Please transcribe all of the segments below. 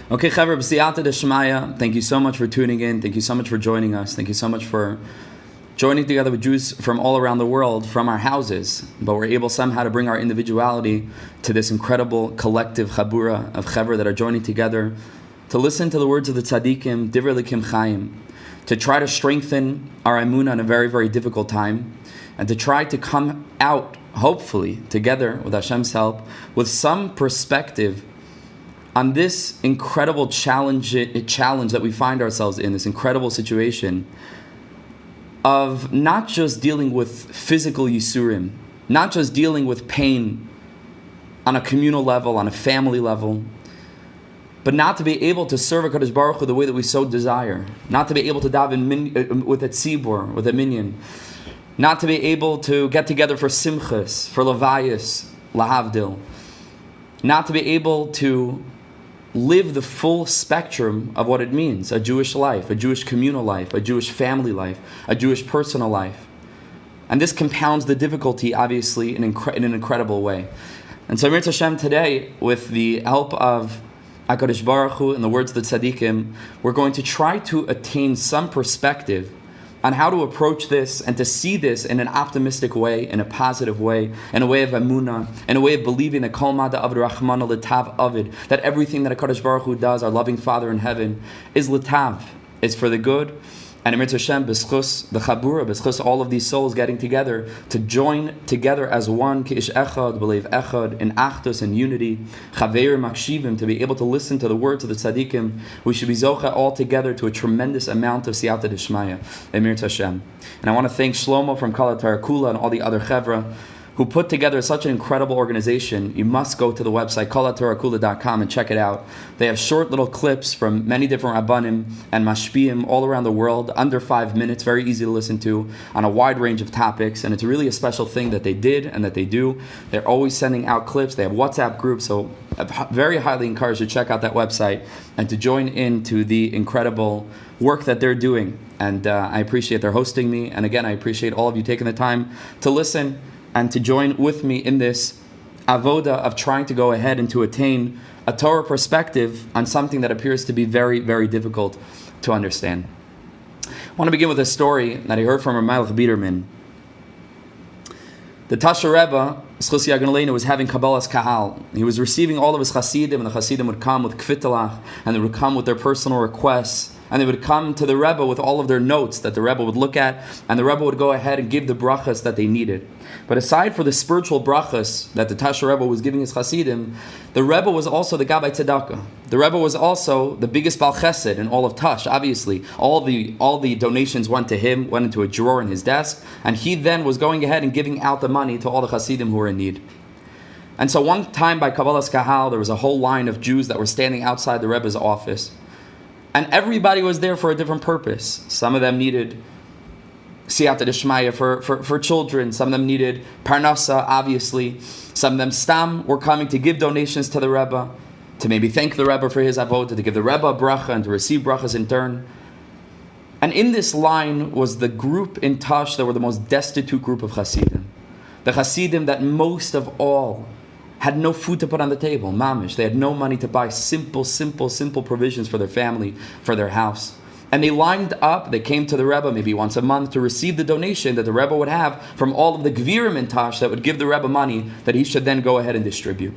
Okay, Chaver, b'siyata d'shmaya, thank you so much for tuning in. Thank you so much for joining us. Thank you so much for joining together with Jews from all around the world, from our houses. But we're able somehow to bring our individuality to this incredible collective chabura of Chaver that are joining together to listen to the words of the tzaddikim, divrei likim chaim, to try to strengthen our emunah in a very, very difficult time, and to try to come out, hopefully, together with Hashem's help, with some perspective on this incredible challenge that we find ourselves in, this incredible situation of not just dealing with physical yisurim, not just dealing with pain on a communal level, on a family level, but not to be able to serve HaKadosh Baruch Hu the way that we so desire, not to be able to daven with a tzibur, with a minyan, not to be able to get together for simchas, for levayas, lahavdil, not to be able to live the full spectrum of what it means, a Jewish life, a Jewish communal life, a Jewish family life, a Jewish personal life. And this compounds the difficulty, obviously, in an incredible way. And so, Mir Hashem, today, with the help of HaKadosh Baruch Hu and the words of the tzaddikim, we're going to try to attain some perspective on how to approach this and to see this in an optimistic way, in a positive way, in a way of emunah, in a way of believing that Kol Mada Avid Rachmana L'tav Avid, that everything that HaKadosh Baruch Hu does, our loving Father in heaven, is L'tav, is for the good. And Emir Hashem, b'schus the Chabura, b'schus all of these souls getting together to join together as one, Ki'ish Echad, believe Echad, in Achdus, in unity, Chaveir Makshivim, to be able to listen to the words of the tzaddikim. We should be zocha all together to a tremendous amount of siyata d'shmaya, Emir Hashem. And I want to thank Shlomo from Kol HaTorah Kulah and all the other chevra who put together such an incredible organization. You must go to the website, kolhatorahkulah.com, and check it out. They have short little clips from many different rabbanim and mashpiyim all around the world, under 5 minutes, very easy to listen to, on a wide range of topics. And it's really a special thing that they did and that they do. They're always sending out clips. They have WhatsApp groups, so I'm very highly encouraged to check out that website and to join into the incredible work that they're doing. And I appreciate their hosting me. And again, I appreciate all of you taking the time to listen and to join with me in this avoda of trying to go ahead and to attain a Torah perspective on something that appears to be very, very difficult to understand. I want to begin with a story that I heard from Rav Biderman. The Tasha Rebbe, Schus Yagan was having Kabbalah's Kahal. He was receiving all of his Hasidim, and the Hasidim would come with kvitalach, and they would come with their personal requests, and they would come to the Rebbe with all of their notes that the Rebbe would look at, and the Rebbe would go ahead and give the brachas that they needed. But aside for the spiritual brachas that the Tasha Rebbe was giving his Hasidim, the Rebbe was also the Gabbai Tzedakah. The Rebbe was also the biggest Bal Chesed in all of Tash. Obviously, all the donations went to him, went into a drawer in his desk, and he then was going ahead and giving out the money to all the Hasidim who were in need. And so one time by Kabbalah's Kahal, there was a whole line of Jews that were standing outside the Rebbe's office. And everybody was there for a different purpose. Some of them needed siyata d'shmaya for children. Some of them needed parnasa, obviously. Some of them stam were coming to give donations to the Rebbe, to maybe thank the Rebbe for his avodah, to give the Rebbe a bracha and to receive brachas in turn. And in this line was the group in Tash that were the most destitute group of Hasidim. The Hasidim that most of all had no food to put on the table, mamish. They had no money to buy simple provisions for their family, for their house. And they lined up, they came to the Rebbe maybe once a month to receive the donation that the Rebbe would have from all of the Gvirim in Tash that would give the Rebbe money that he should then go ahead and distribute.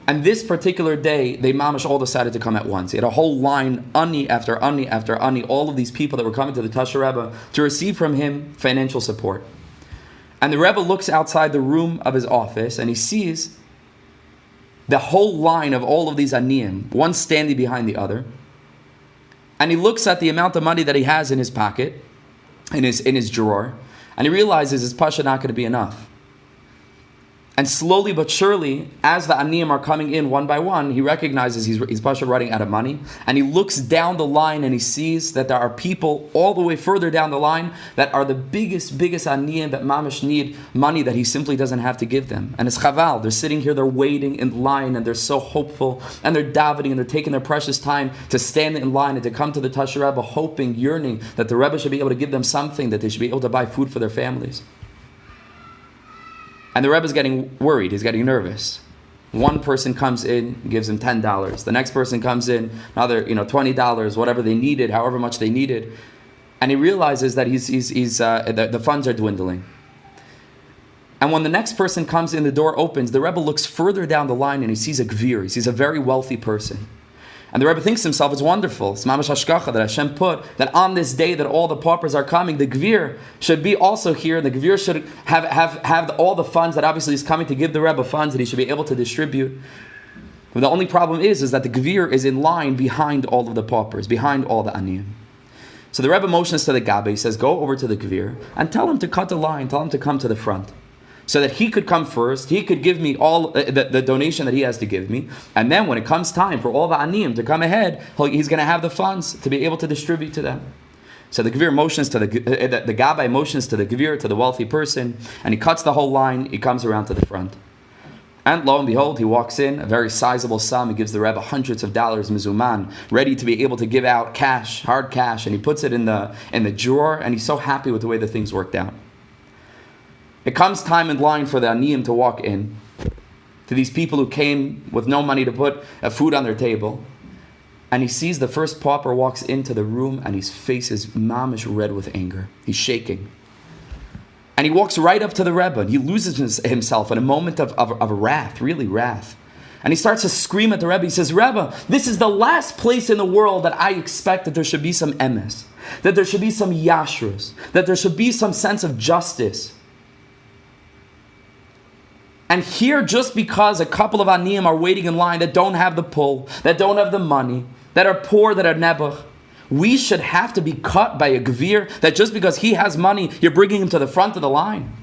And this particular day, they mamish all decided to come at once. He had a whole line, ani after ani after ani, all of these people that were coming to the Tasha Rebbe to receive from him financial support. And the Rebbe looks outside the room of his office and he sees the whole line of all of these aniyim, one standing behind the other. And he looks at the amount of money that he has in his pocket, in his drawer, and he realizes his pasha not going to be enough. And slowly but surely, as the aniyim are coming in one by one, he recognizes he's pasha running out of money, and he looks down the line and he sees that there are people all the way further down the line that are the biggest aniyim that mamish need money that he simply doesn't have to give them. And it's chaval, they're sitting here, they're waiting in line, and they're so hopeful, and they're davening, and they're taking their precious time to stand in line and to come to the Tasha Rebbe, hoping, yearning that the Rebbe should be able to give them something, that they should be able to buy food for their families. And the Rebbe's getting worried, he's getting nervous. One person comes in, gives him $10. The next person comes in, another, $20, whatever they needed, however much they needed. And he realizes that the funds are dwindling. And when the next person comes in, the door opens, the Rebbe looks further down the line and he sees a gvir. He sees a very wealthy person. And the Rebbe thinks to himself, it's wonderful. It's mamash hashgacha that Hashem put, that on this day that all the paupers are coming, the gvir should be also here. The gvir should have all the funds that obviously is coming to give the Rebbe funds that he should be able to distribute. But the only problem is that the gvir is in line behind all of the paupers, behind all the aniyim. So the Rebbe motions to the Gabe. He says, go over to the gvir and tell him to cut the line, tell him to come to the front, so that he could come first, he could give me all the donation that he has to give me, and then when it comes time for all the aniyim to come ahead, he's going to have the funds to be able to distribute to them. So the gvir motions to the Gabai motions to the gvir, to the wealthy person, and he cuts the whole line, he comes around to the front. And lo and behold, he walks in, a very sizable sum. He gives the Rebbe hundreds of dollars, mizuman, ready to be able to give out cash, hard cash, and he puts it in the drawer, and he's so happy with the way the things worked out. It comes time in line for the aniyim to walk in, to these people who came with no money to put food on their table. And he sees the first pauper walks into the room and his face is mamish red with anger. He's shaking. And he walks right up to the Rebbe and he loses himself in a moment of wrath, really wrath. And he starts to scream at the Rebbe. He says, Rebbe, this is the last place in the world that I expect that there should be some emes, that there should be some yashrus, that there should be some sense of justice. And here, just because a couple of aniyim are waiting in line that don't have the pull, that don't have the money, that are poor, that are nebuch, we should have to be cut by a gvir, that just because he has money, you're bringing him to the front of the line.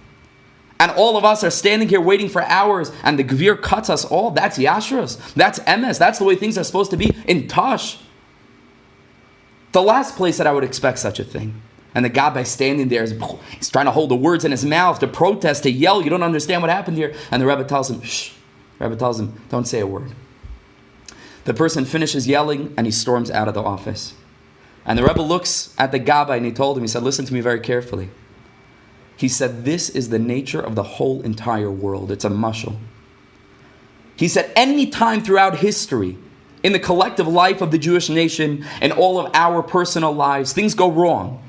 And all of us are standing here waiting for hours, and the gvir cuts us all. That's yashrus. That's emes. That's the way things are supposed to be in Tosh. The last place that I would expect such a thing. And the Gabbai standing there, he's trying to hold the words in his mouth, to protest, to yell, you don't understand what happened here. And the Rebbe tells him, shh. The Rebbe tells him, don't say a word. The person finishes yelling and he storms out of the office. And the Rebbe looks at the Gabbai and he told him, he said, listen to me very carefully. He said, this is the nature of the whole entire world. It's a mashal. He said, any time throughout history, in the collective life of the Jewish nation and all of our personal lives, things go wrong.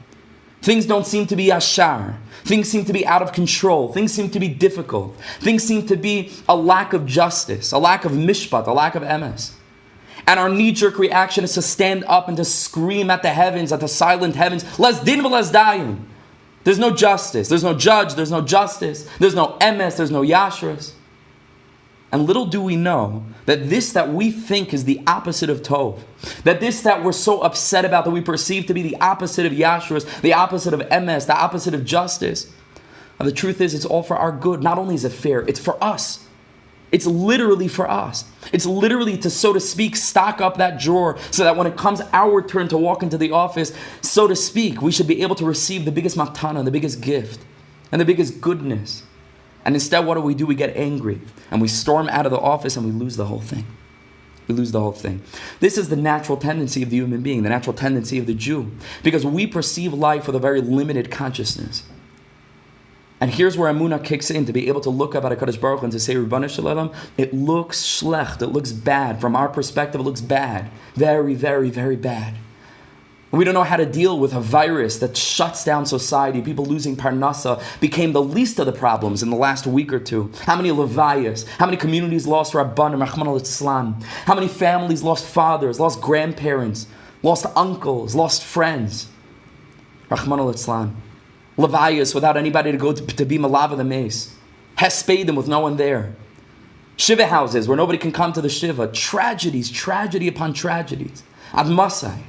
Things don't seem to be yashar. Things seem to be out of control. Things seem to be difficult. Things seem to be a lack of justice, a lack of mishpat, a lack of emes. And our knee-jerk reaction is to stand up and to scream at the heavens, at the silent heavens, les din v'les dayin. There's no justice. There's no judge. There's no justice. There's no emes. There's no yashras. And little do we know that this that we think is the opposite of tov, that this that we're so upset about, that we perceive to be the opposite of yashrus, the opposite of emes, the opposite of justice, and the truth is it's all for our good. Not only is it fair, it's for us. It's literally for us. It's literally to, so to speak, stock up that drawer so that when it comes our turn to walk into the office, so to speak, we should be able to receive the biggest matana, the biggest gift, and the biggest goodness. And instead, what do? We get angry and we storm out of the office and we lose the whole thing. We lose the whole thing. This is the natural tendency of the human being, the natural tendency of the Jew, because we perceive life with a very limited consciousness. And here's where Amunah kicks in, to be able to look up at HaKadosh Baruch Hu and to say, Ribbon Shalom, it looks schlecht, it looks bad. From our perspective, it looks bad. Very, very, very bad. We don't know how to deal with a virus that shuts down society. People losing parnasa became the least of the problems in the last week or two. How many levayas? How many communities lost Rabbanim, Rahman al-Islam? How many families lost fathers, lost grandparents, lost uncles, lost friends? Rahman al-Islam. Levayas without anybody to go to be malava the mace. Hespedim with no one there. Shiva houses where nobody can come to the Shiva. Tragedies, tragedy upon tragedies. Ad Masai.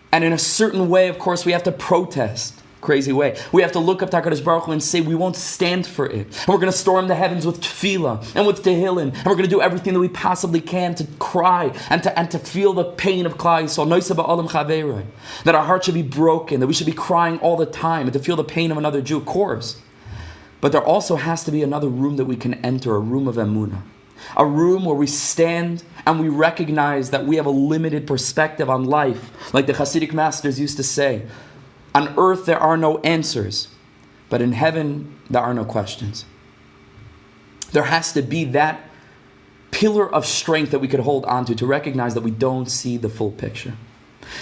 And in a certain way, of course, we have to protest. Crazy way. We have to look up to HaKadosh Baruch Hu and say we won't stand for it. And we're going to storm the heavens with tefillah and with tehillim. And we're going to do everything that we possibly can to cry and to feel the pain of Klal Yisrael. That our heart should be broken, that we should be crying all the time, and to feel the pain of another Jew, of course. But there also has to be another room that we can enter, a room of emunah. A room where we stand and we recognize that we have a limited perspective on life. Like the Hasidic masters used to say, on earth there are no answers, but in heaven there are no questions. There has to be that pillar of strength that we could hold onto to recognize that we don't see the full picture.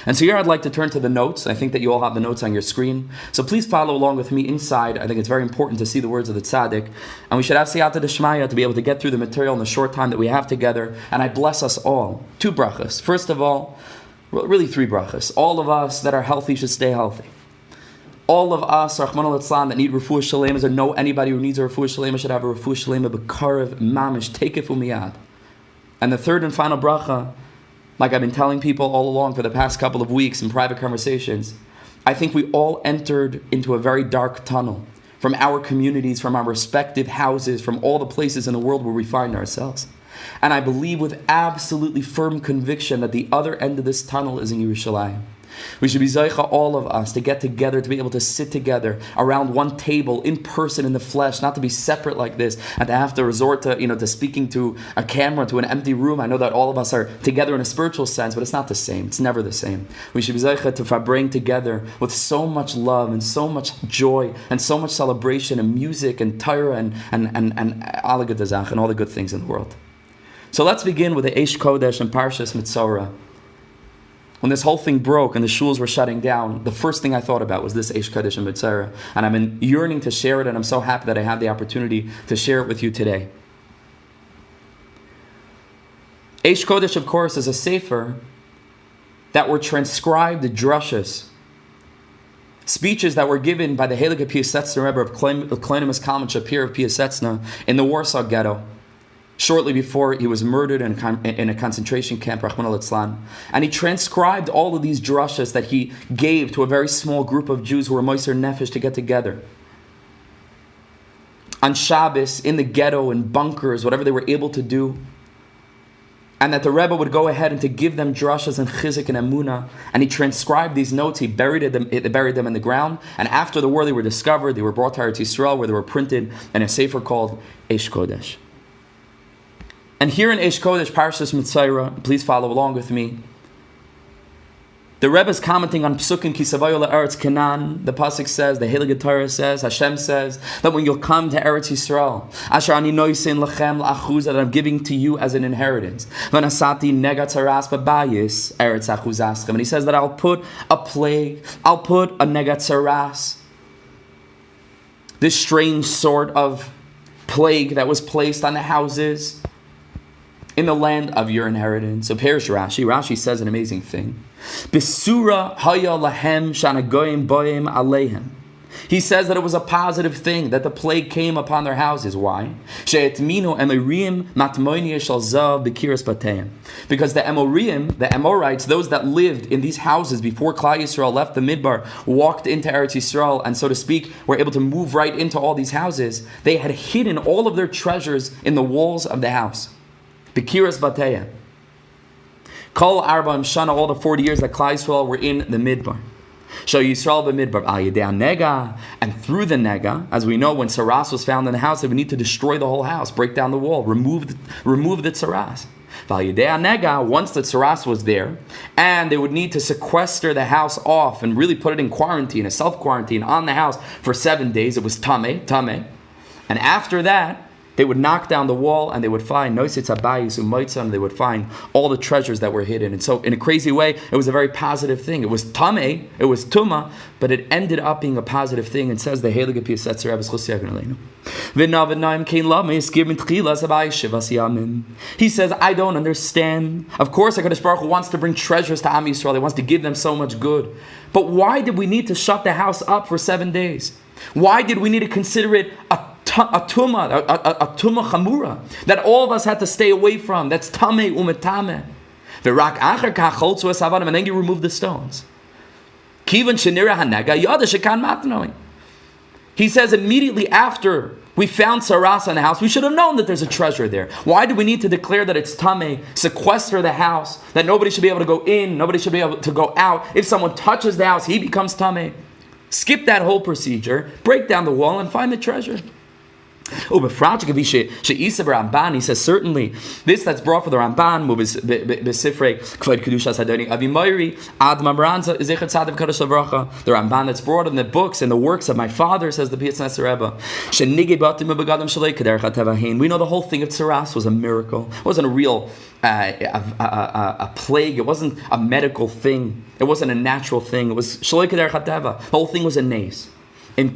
And so here I'd like to turn to the notes. I think that you all have the notes on your screen. So please follow along with me inside. I think it's very important to see the words of the tzaddik. And we should have siyata d'shmaya to be able to get through the material in the short time that we have together. And I bless us all. 2 brachas. First of all, really 3 brachas. All of us that are healthy should stay healthy. All of us, Rachmana litzlan, that need refuah shalema, or know anybody who needs a refuah shalema should have a refuah shalema b'karev mamish. Take it umiyad. And the third and final bracha, like I've been telling people all along for the past couple of weeks in private conversations, I think we all entered into a very dark tunnel from our communities, from our respective houses, from all the places in the world where we find ourselves. And I believe with absolutely firm conviction that the other end of this tunnel is in Yerushalayim. We should be zaycha, all of us, to get together, to be able to sit together around one table, in person, in the flesh, not to be separate like this, and to have to resort to, to speaking to a camera, to an empty room. I know that all of us are together in a spiritual sense, but it's not the same. It's never the same. We should be zaycha to bring together with so much love and so much joy and so much celebration and music and Torah and all the good dazach and all the good things in the world. So let's begin with the Eish Kodesh and Parshas Mitzorah. When this whole thing broke and the shuls were shutting down, the first thing I thought about was this Eish Kodesh and Mitzorah. And I've been yearning to share it, and I'm so happy that I have the opportunity to share it with you today. Eish Kodesh, of course, is a sefer that were transcribed drushas, speeches that were given by the Heilige Piacezner Rebbe of Klonimus Kalman Shapir of Piacezner in the Warsaw Ghetto, shortly before he was murdered in a concentration camp, Rachmana litzlan. And he transcribed all of these drushas that he gave to a very small group of Jews who were Moiser Nefesh to get together on Shabbos, in the ghetto, in bunkers, whatever they were able to do. And that the Rebbe would go ahead and to give them drushas and chizik and emunah. And he transcribed these notes, he buried them in the ground. And after the war they were discovered, they were brought to Eretz Yisrael, where they were printed in a sefer called Eish Kodesh. And here in Eish Kodesh, Parshas Mitzorah, please follow along with me. The Rebbe is commenting on Psukim Kisavayo LaEretz Canaan. The pasuk says, the Heilige Torah says, Hashem says that when you'll come to Eretz Yisrael, Asher ani noisin lachem la'achuz, that I'm giving to you as an inheritance. V'nasati nega tzaras b'bayis Eretz achuzaschem. And he says that I'll put a plague, I'll put a nega tzaras, this strange sort of plague that was placed on the houses in the land of your inheritance. So Perish Rashi says an amazing thing. Besura haya lahem shanagoyim boim alehem. He says that it was a positive thing that the plague came upon their houses. Why? Because the Amorim, the Amorites, those that lived in these houses before Klal Yisrael left the Midbar, walked into Eretz Yisrael, and so to speak, were able to move right into all these houses. They had hidden all of their treasures in the walls of the house. Bekiras Bateya. Kol Arba'im Shana, all the 40 years that Klal Yisrael were in the Midbar. Shal Yisrael b'Midbar al Yedei Nega, and through the Nega, as we know, when Saras was found in the house, they would need to destroy the whole house, break down the wall, remove the Saras. Al Yedei Nega, once the Saras was there, and they would need to sequester the house off and really put it in quarantine, a self-quarantine on the house for 7 days. It was Tameh. And after that, they would knock down the wall and they would find Noisitz Abayis Umoitza, and they would find all the treasures that were hidden. And so in a crazy way, it was a very positive thing. It was Tameh, it was Tuma, but it ended up being a positive thing. And says the Heilige Piacezner Rebbe. He says, I don't understand. Of course, HaKadosh Baruch Hu wants to bring treasures to Am Yisrael. He wants to give them so much good. But why did we need to shut the house up for 7 days? Why did we need to consider it a tumah chamura that all of us had to stay away from? That's tameh umetame. V'rak acher kachol tzuas avadim, and then you remove the stones. Kivan shenira hanaga yada shekan matnoi. He says immediately after we found Saras in the house, we should have known that there's a treasure there. Why do we need to declare that it's tameh, sequester the house, that nobody should be able to go in, nobody should be able to go out? If someone touches the house, he becomes tameh. Skip that whole procedure, break down the wall, and find the treasure. He says certainly this that's brought for the Ramban the Ramban that's brought in the books and the works of my father, says the Piacezner Rebbe. We know the whole thing of Tsaras was a miracle. It wasn't a real a plague. It wasn't a medical thing. It wasn't a natural thing. It was the whole thing was a nace. So it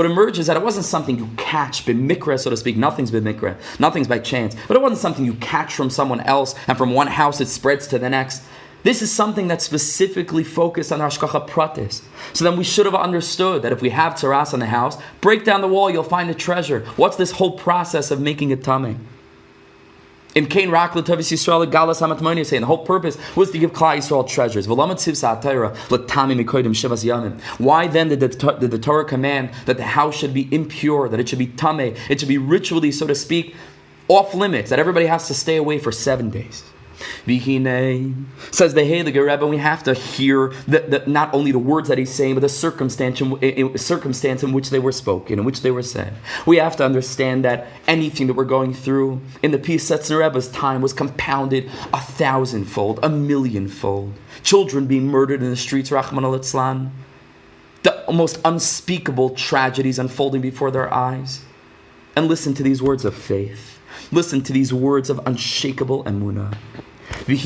emerges that it wasn't something you catch b'mikra, so to speak. Nothing's b'mikra. Nothing's by chance. But it wasn't something you catch from someone else, and from one house it spreads to the next. This is something that's specifically focused on hashgacha pratis. So then we should have understood that if we have tzaras in the house, break down the wall, you'll find the treasure. What's this whole process of making it tameh? The whole purpose was to give Klal Yisrael treasures. Why then did the Torah command that the house should be impure, that it should be tameh, it should be ritually, so to speak, off limits, that everybody has to stay away for 7 days? Says the Heilige Rebbe, we have to hear not only the words that he's saying, but the circumstance in which they were spoken, in which they were said. We have to understand that anything that we're going through in the Piacezner Rebbe's time was compounded 1,000-fold, 1,000,000-fold. Children being murdered in the streets, Rahman al-Itzlan. The most unspeakable tragedies unfolding before their eyes. And listen to these words of faith. Listen to these words of unshakable emunah. We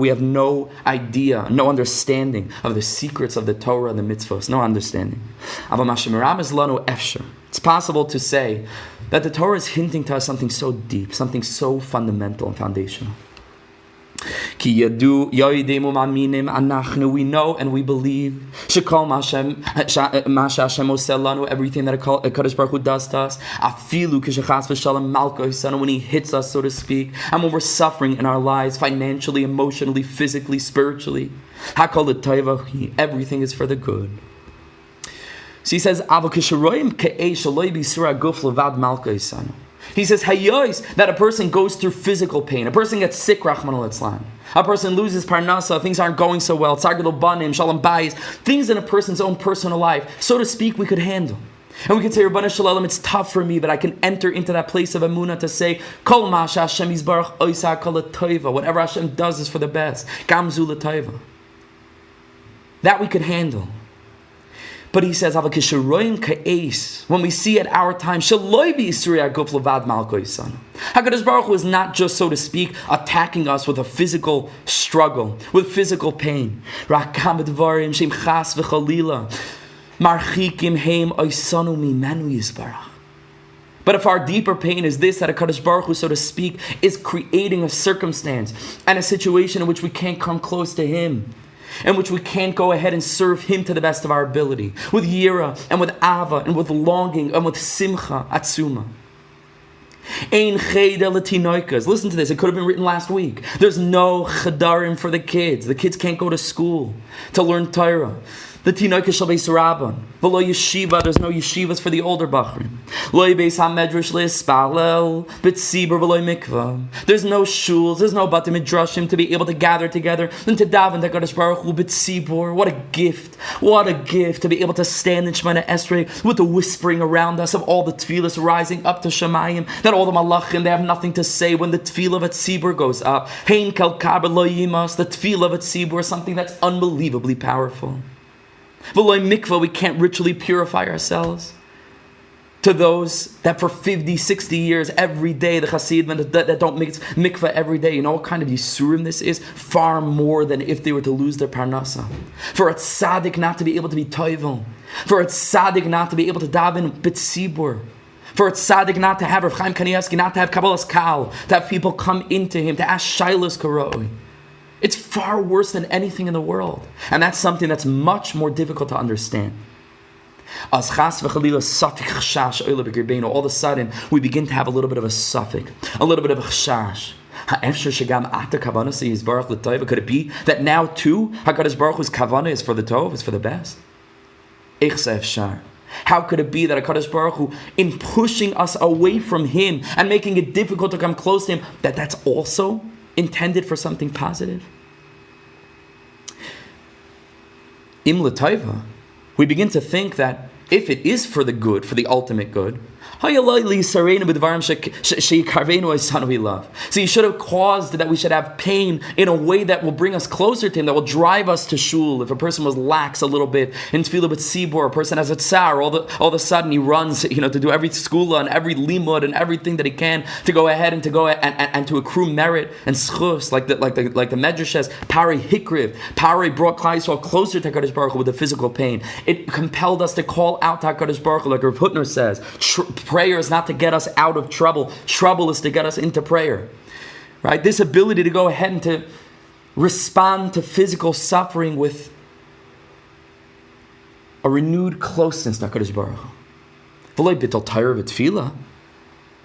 have no idea, no understanding of the secrets of the Torah and the mitzvahs, no understanding. It's possible to say that the Torah is hinting to us something so deep, something so fundamental and foundational. We know and we believe everything that HaKadosh Baruch Hu does to us, when He hits us, so to speak, and when we're suffering in our lives, financially, emotionally, physically, spiritually, everything is for the good. So he says, he says, hayos, that a person goes through physical pain. A person gets sick, Rahman al-Itzlan. A person loses parnasa, things aren't going so well, tzargelo banim, shalom bayis, things in a person's own personal life, so to speak, we could handle. And we could say, Rabbana Shalom, it's tough for me, but I can enter into that place of emunah to say, Kol Masha Hashem Yisbarach Oisa Kol HaTorah. Whatever Hashem does is for the best. Gamzu l'Torah. That we could handle. But he says, when we see at our time, HaKadosh Baruch Hu is not just, so to speak, attacking us with a physical struggle, with physical pain. But if our deeper pain is this, that HaKadosh Baruch Hu, so to speak, is creating a circumstance and a situation in which we can't come close to Him, in which we can't go ahead and serve Him to the best of our ability, with yira and with ava and with longing and with simcha atzuma. Listen to this, it could have been written last week. There's no chadarim for the kids. The kids can't go to school to learn Torah. The tinoika shall be saraban. V'lo yeshiva, there's no yeshivas for the older bachrim. Lo yibeis ha-medrash le'espalel, b'tzibur v'lo mikvah. There's no shuls, there's no batim midrashim to be able to gather together and to daven to HaKadosh Baruch Hu b'tzibur. What a gift to be able to stand in Shemana Esrei with the whispering around us of all the tefillas rising up to Shemayim, that all the malachim, they have nothing to say when the tefillah of tzibur goes up. Hein kel kaber lo yimas, the tefillah of tzibur is something that's unbelievably powerful. V'loi mikvah, we can't ritually purify ourselves. To those that for 50, 60 years, every day, the Hasidim that don't make mikvah every day, you know what kind of yisurim this is? Far more than if they were to lose their parnasa. For a tzaddik not to be able to be toivel. For a tzaddik not to be able to daven b'tzibur. For a tzaddik not to have Rav Chaim Kanievsky, not to have Kabbalas Kal, to have people come into him, to ask shailos karoi. It's far worse than anything in the world. And that's something that's much more difficult to understand. All of a sudden, we begin to have a little bit of a suffix, a little bit of a chashash. Could it be that now too, HaKadosh Baruch Hu's kavanah is for the tov, is for the best? How could it be that HaKadosh Baruch Hu, in pushing us away from Him and making it difficult to come close to Him, that's also intended for something positive? Im l'taiva, we begin to think that if it is for the good, for the ultimate good, so you should have caused that we should have pain in a way that will bring us closer to Him, that will drive us to shul. If a person was lax a little bit in tefillah but tzibur, a person has a tsar, all of a sudden he runs, to do every skula and every limud and everything that he can to go ahead and to accrue merit and schus, like the Medrash says, Pari Hikriv. Pari brought Klal Yisrael closer to HaKadosh Baruch Hu with the physical pain. It compelled us to call out to HaKadosh Baruch Hu, like Rav Hutner says. Prayer is not to get us out of trouble. Trouble is to get us into prayer. Right? This ability to go ahead and to respond to physical suffering with a renewed closeness to HaKadosh Baruch Hu.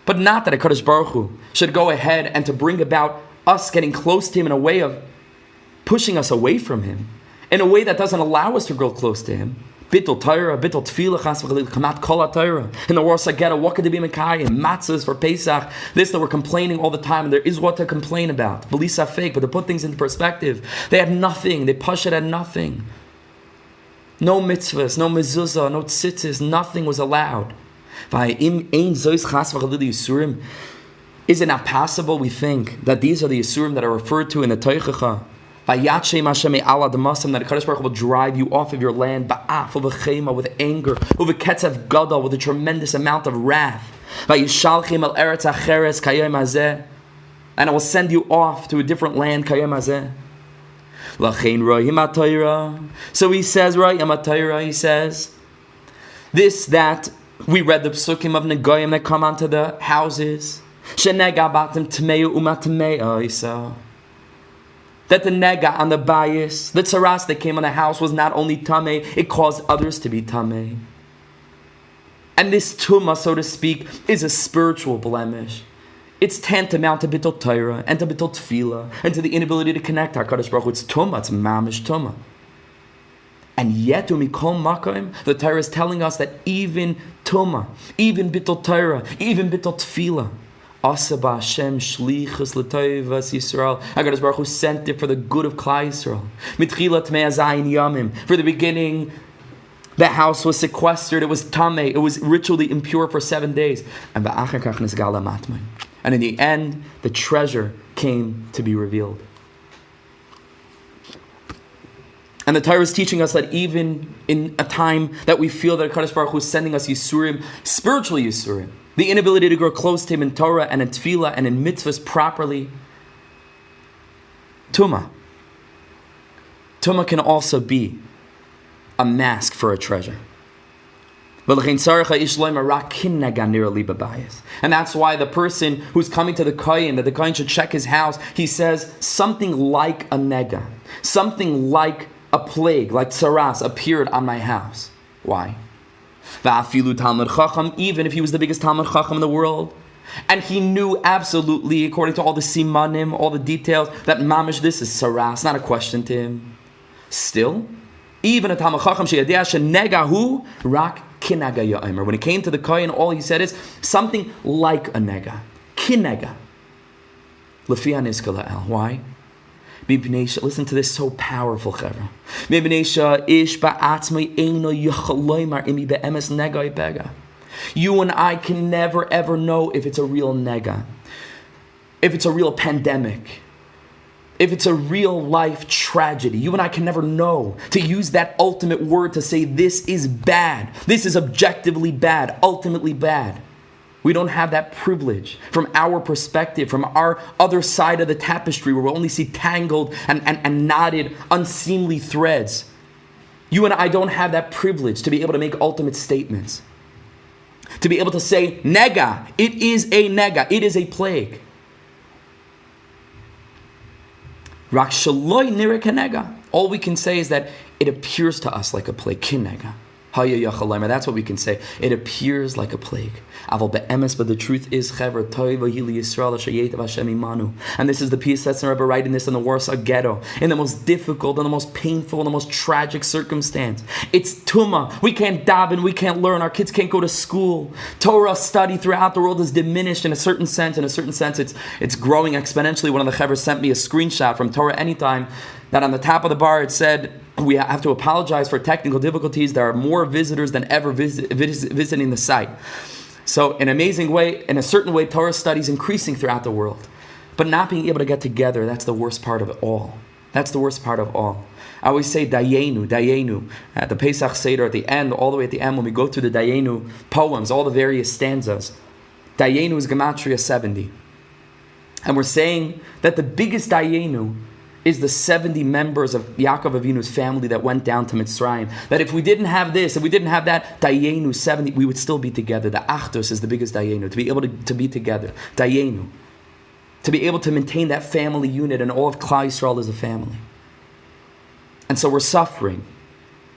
But not that HaKadosh Baruch Hu should go ahead and to bring about us getting close to Him in a way of pushing us away from Him, in a way that doesn't allow us to grow close to Him. Bittul Torah, bittul tefillah, chas v'chalil, kamat Kol HaTorah. In the Warsaw Ghetto, what could there be Mekayim? Matzahs for Pesach. This that we're complaining all the time, and there is what to complain about. Belisa fake, but to put things into perspective, they had nothing. They Pashat had nothing. No mitzvahs, no mezuzah, no tzitzis, nothing was allowed. Is it not possible, we think, that these are the Yisurim that are referred to in the Teichacha? Vayatchem Hashem me'ala demasam, that HaKadosh Baruch Hu will drive you off of your land, ba'af, uv'chema, with anger, uv'ketzav gedolah, with a tremendous amount of wrath. Vayishalchem al eretz acheres kayom hazeh, and I will send you off to a different land, kayom hazeh. Lachein ro'im ha'Torah. So he says, ro'im ha'Torah, he says, this, that, we read the psukim of Negoyim that come onto the houses. Shenega batim tmeu u'matamei isa. That the nega on the bayis, the tzaras that came on the house was not only tamei, it caused others to be tamei. And this tumah, so to speak, is a spiritual blemish. It's tantamount to bittul Torah and to bittul tefillah and to the inability to connect our HaKadosh Baruch Hu. It's tumah, it's mamish tumah. And yet, umikol makom, the Torah is telling us that even tumah, even bittul Torah, even bittul tefillah, Asaba Hashem shlichus l'toivas Yisrael. HaKadosh Baruch Hu sent it for the good of Klal Yisrael. Mitchilat mei hazayin yamim. For the beginning, the house was sequestered. It was tamei. It was ritually impure for 7 days. And ba'achar kach nisgala matmai. And in the end, the treasure came to be revealed. And the Torah is teaching us that even in a time that we feel that HaKadosh Baruch Hu is sending us Yisurim, spiritual Yisurim, the inability to grow close to Him in Torah and in Tefillah and in mitzvahs properly, Tumah can also be a mask for a treasure. And that's why the person who's coming to the Kohen, that the Kohen should check his house, he says something like a nega, something like a plague, like tsaras, appeared on my house. Why? Even if he was the biggest Talmud Chacham in the world, and he knew absolutely, according to all the simanim, all the details, that mamish, this is tsaras, not a question to him. Still, even a Talmud Chacham sheyadea shenegahu rak kinaga ya'omer. When it came to the Kohen, all he said is something like a nega, kinega. Lefi haniska la'el. Why? Listen to this, so powerful, Chevra. You and I can never ever know if it's a real nega, if it's a real pandemic, if it's a real life tragedy. You and I can never know, to use that ultimate word to say this is bad, this is objectively bad, ultimately bad. We don't have that privilege from our perspective, from our other side of the tapestry, where we only see tangled and knotted, unseemly threads. You and I don't have that privilege to be able to make ultimate statements. To be able to say, nega, it is a nega, it is a plague. Rak shaloi nirek nega. All we can say is that it appears to us like a plague, kinega. That's what we can say. It appears like a plague. But the truth is, and this is the Piacezner Rebbe writing this in the Warsaw Ghetto, in the most difficult and the most painful and the most tragic circumstance. It's tumah. We can't daven, we can't learn, our kids can't go to school. Torah study throughout the world is diminished in a certain sense. In a certain sense, it's growing exponentially. One of the Chevers sent me a screenshot from Torah Anytime that on the top of the bar it said, We have to apologize for technical difficulties. There are more visitors than ever visiting the site. So in an amazing way, in a certain way, Torah study is increasing throughout the world. But not being able to get together, that's the worst part of it all. That's the worst part of all. I always say Dayenu, at the Pesach Seder at the end, all the way at the end, when we go through the Dayenu poems, all the various stanzas. Dayenu is Gematria 70. And we're saying that the biggest Dayenu is the 70 members of Yaakov Avinu's family that went down to Mitzrayim. That if we didn't have this, if we didn't have that, Dayenu 70, we would still be together. The Achdus is the biggest Dayenu, to be able to be together. Dayenu. To be able to maintain that family unit, and all of Klal Yisrael as a family. And so we're suffering.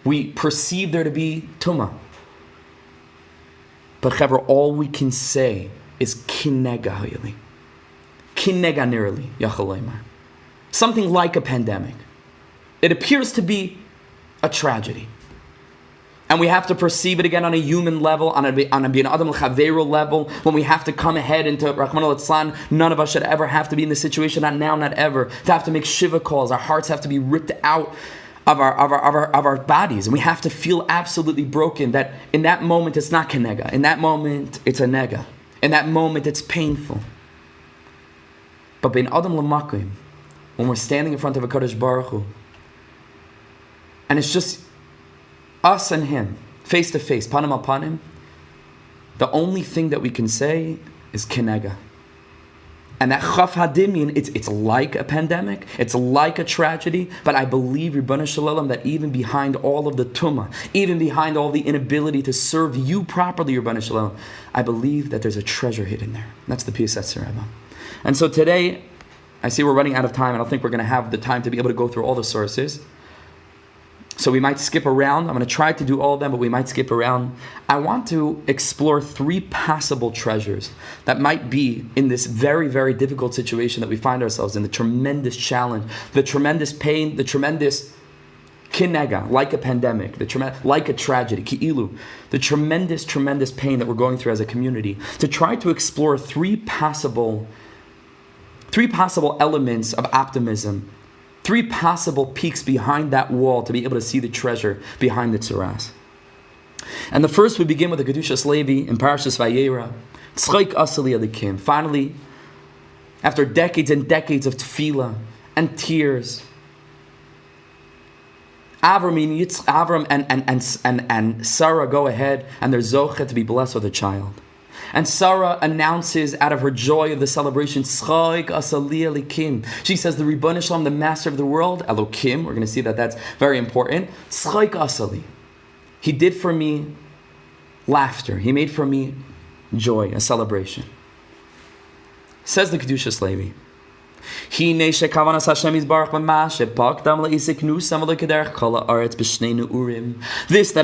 We perceive there to be tumah. But Chaver, all we can say is kinega hayili. Kinega nirli, Yachaloymar. Something like a pandemic. It appears to be a tragedy. And we have to perceive it again on a human level, on a bin adam l'chaveru level, when we have to come ahead into Rahman al-Atzlan. None of us should ever have to be in this situation, not now, not ever, to have to make shiva calls. Our hearts have to be ripped out of our bodies, and we have to feel absolutely broken. That in that moment it's not kenega. In that moment it's a nega. In that moment it's painful. But bin adam l'makim, when we're standing in front of a Kadosh Baruch Hu, and it's just us and Him, face to face, panim al panim, the only thing that we can say is kenega. And that chaf hadimyin, it's like a pandemic, it's like a tragedy, but I believe, Ribbana Shalom, that even behind all of the tumah, even behind all the inability to serve you properly, Ribbana Shalom, I believe that there's a treasure hidden there. That's the Piacezner Rebbe. And so today, I see we're running out of time. I don't think we're going to have the time to be able to go through all the sources. So we might skip around. I'm going to try to do all of them, but we might skip around. I want to explore 3 possible treasures that might be in this very, very difficult situation that we find ourselves in, the tremendous challenge, the tremendous pain, the tremendous kinega, like a pandemic, like a tragedy, ki'ilu, the tremendous, tremendous pain that we're going through as a community, to try to explore 3 possible elements of optimism, 3 possible peaks behind that wall to be able to see the treasure behind the tzuras. And the first, we begin with the Kedushas Levi in Parashas Vayera. Tzchoik asali alikim. Finally, after decades and decades of tefillah and tears, Avram and Sarah go ahead and they're zocheh to be blessed with a child. And Sarah announces out of her joy of the celebration, Tzchoik asali alikim. She says, the Ribbon Shalom, the master of the world, Elokim, we're going to see that that's very important. Tzchoik asali. He did for me laughter. He made for me joy, a celebration. Says the Kedushas Levi. This that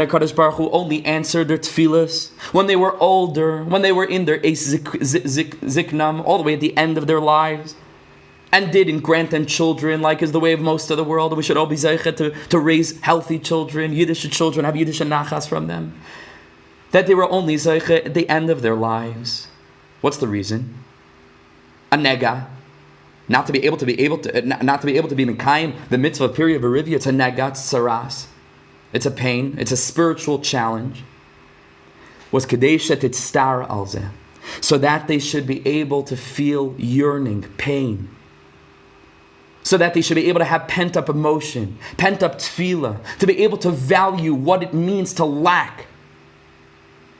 HaKadosh Baruch Hu only answered their tefillas when they were older, when they were in their ziknam, all the way at the end of their lives, and didn't grant them children, like is the way of most of the world. We should all be zeichet to raise healthy children, Yiddish children, have Yiddish nachas from them. That they were only zeichet at the end of their lives. What's the reason? A nega. Not to be able to be mekayim the mitzvah period of Arivia. It's a nagat saras. It's a pain. It's a spiritual challenge. Was kadesha titztar alzeh, so that they should be able to feel yearning, pain. So that they should be able to have pent up emotion, pent up tefillah, to be able to value what it means to lack.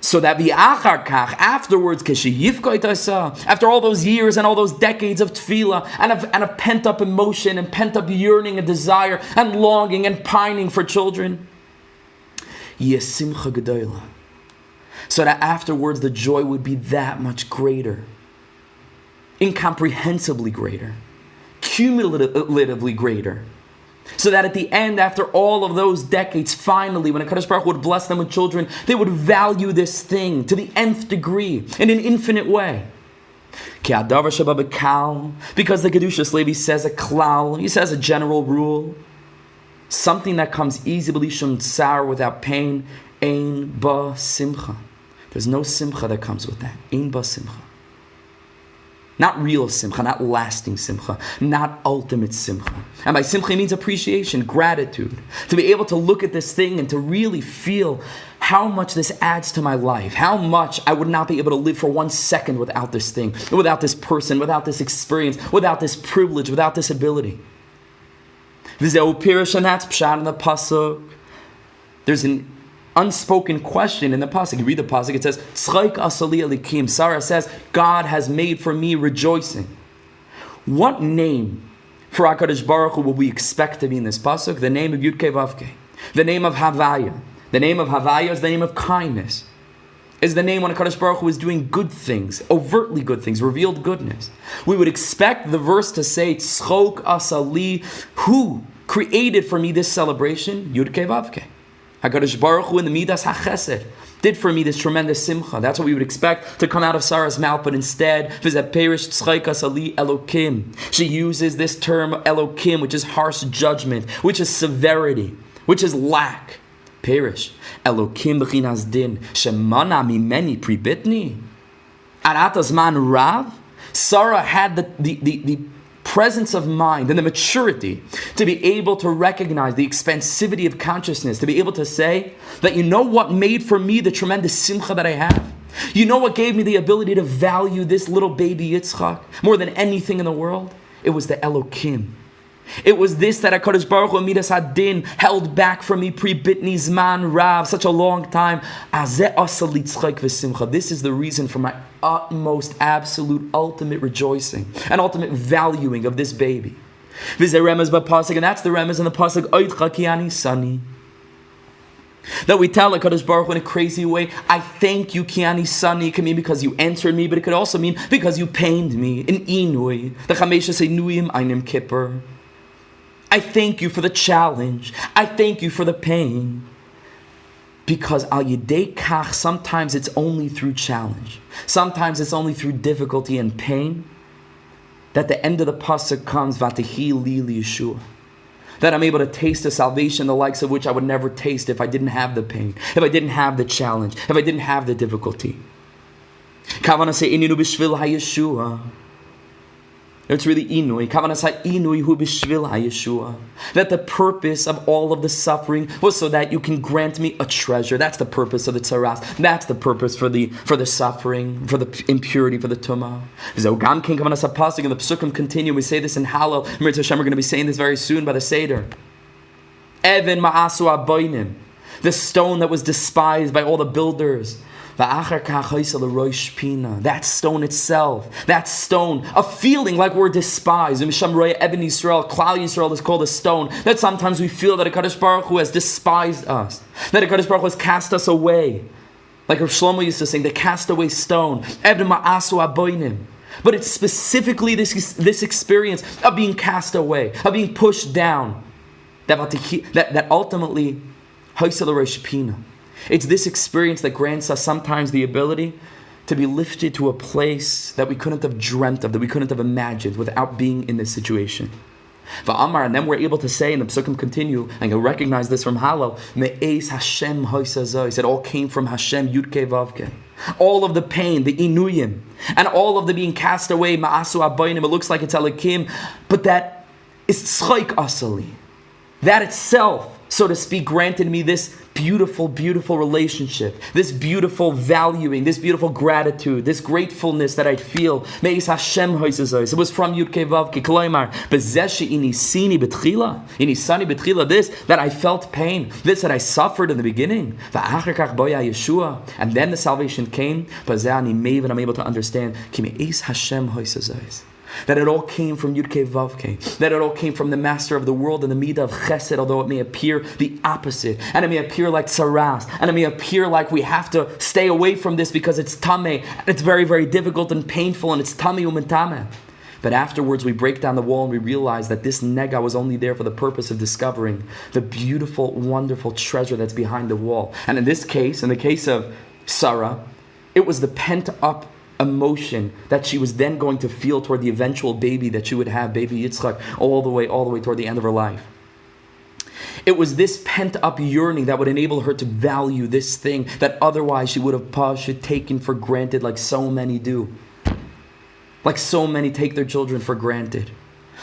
So that afterwards, after all those years and all those decades of tefillah and of pent-up emotion and pent-up yearning and desire and longing and pining for children, gedolah. So that afterwards the joy would be that much greater, incomprehensibly greater, cumulatively greater. So that at the end, after all of those decades, finally, when HaKadosh Baruch Hu would bless them with children, they would value this thing to the nth degree, in an infinite way. Because the Kedushas Levi says a klal, he says a general rule, something that comes easily shum tsar, without pain, ein ba simcha. There's no simcha that comes with that. Ein ba simcha. Not real simcha, not lasting simcha, not ultimate simcha. And by simcha, it means appreciation, gratitude. To be able to look at this thing and to really feel how much this adds to my life, how much I would not be able to live for 1 second without this thing, without this person, without this experience, without this privilege, without this ability. V'zeu pirish, and that's pshat in the pasuk. There's an unspoken question in the pasuk. You read the pasuk, it says, "Tzchaik asali elikim." Sarah says, God has made for me rejoicing. What name for HaKadosh Baruch Hu will we expect to be in this pasuk? The name of Yud-Kei Vav-Kei. The name of Havaya. The name of Havaya is the name of kindness. Is the name when HaKadosh Baruch Hu is doing good things, overtly good things, revealed goodness. We would expect the verse to say, Tzchok asali, who created for me this celebration? Yud-Kei Vav-Kei. HaKadosh Baruch Hu in the Midas HaChesed did for me this tremendous simcha. That's what we would expect to come out of Sarah's mouth, but instead, V'zeh perish tzchaik asali Elokim. She uses this term Elokim, which is harsh judgment, which is severity, which is lack. Perish. Elokim b'chinas din, shemana mimeni pribitni. Aratas man rav. Sarah had the presence of mind and the maturity to be able to recognize the expansivity of consciousness, to be able to say that you know what made for me the tremendous simcha that I have? You know what gave me the ability to value this little baby Yitzchak more than anything in the world? It was the Elokim. It was this that HaKadosh Baruch Hu Midas Hadin held back from me pre-bitni zman rav, such a long time. Azeh asal litzchak v'simcha. This is the reason for my utmost, absolute, ultimate rejoicing and ultimate valuing of this baby. V'zeh remez b'pasuk, and that's the remez in the pasuk Oitcha ki ani sani. That we tell HaKadosh Baruch Hu in a crazy way, I thank you, ki ani sani. It can mean because you answered me, but it could also mean because you pained me. In inui, the chamesha seinuyim einim kippur. I thank you for the challenge. I thank you for the pain. Because al yedei kach, sometimes it's only through challenge. Sometimes it's only through difficulty and pain that the end of the pasuk comes, v'atehi li yeshuah. That I'm able to taste the salvation, the likes of which I would never taste if I didn't have the pain, if I didn't have the challenge, if I didn't have the difficulty. Kavanah say ininu b'shvil ha-yeshuah. It's really inui. Kavanah inui hu b'shvil ha-yeshuah. That the purpose of all of the suffering was so that you can grant me a treasure. That's the purpose of the tzaras. That's the purpose for the suffering, for the impurity, for the tumah. Zogam king kavanah sapasik, and the psukim continue. We say this in Hallel. Mir Hashem, we're going to be saying this very soon by the Seder. Even ma'asu aboinim, the stone that was despised by all the builders. That stone itself, that stone, a feeling like we're despised. Klal Yisrael is called a stone. That sometimes we feel that HaKadosh Baruch Hu has despised us, that HaKadosh Baruch Hu has cast us away. Like Rav Shlomo used to sing, the castaway stone. But it's specifically this experience of being cast away, of being pushed down, that ultimately, it's this experience that grants us sometimes the ability to be lifted to a place that we couldn't have dreamt of, that we couldn't have imagined without being in this situation. And then we're able to say, and the psukim continue, and you'll recognize this from Hallel, Mei Hashem He said, all came from Hashem, Yud-Kei Vav-Kei. All of the pain, the inuyim, and all of the being cast away, Ma'asu Abaynim, it looks like it's Elokim, but that is tzchaik asali. That itself, so to speak, granted me this beautiful, beautiful relationship, this beautiful valuing, this beautiful gratitude, this gratefulness that I feel. Mei Hashem It was from Yud-Kei Vav-Kei. Koloimar, Bezeshi inisini betchila, inisani betchila, this, that I felt pain, this that I suffered in the beginning. V'achar kach boya yeshuah, and then the salvation came. Bazeh ani meiv, and I'm able to understand, Ki mei Hashem that it all came from Yud-Kei Vav-Kei, that it all came from the master of the world and the midah of chesed, although it may appear the opposite, and it may appear like tzaras, and it may appear like we have to stay away from this because it's tameh, and it's very, very difficult and painful, and it's tameh u'mentameh. But afterwards we break down the wall and we realize that this nega was only there for the purpose of discovering the beautiful, wonderful treasure that's behind the wall. And in this case, in the case of Sarah, it was the pent-up emotion that she was then going to feel toward the eventual baby that she would have, baby Yitzchak, all the way toward the end of her life. It was this pent-up yearning that would enable her to value this thing that otherwise she would have taken for granted like so many do. Like so many take their children for granted.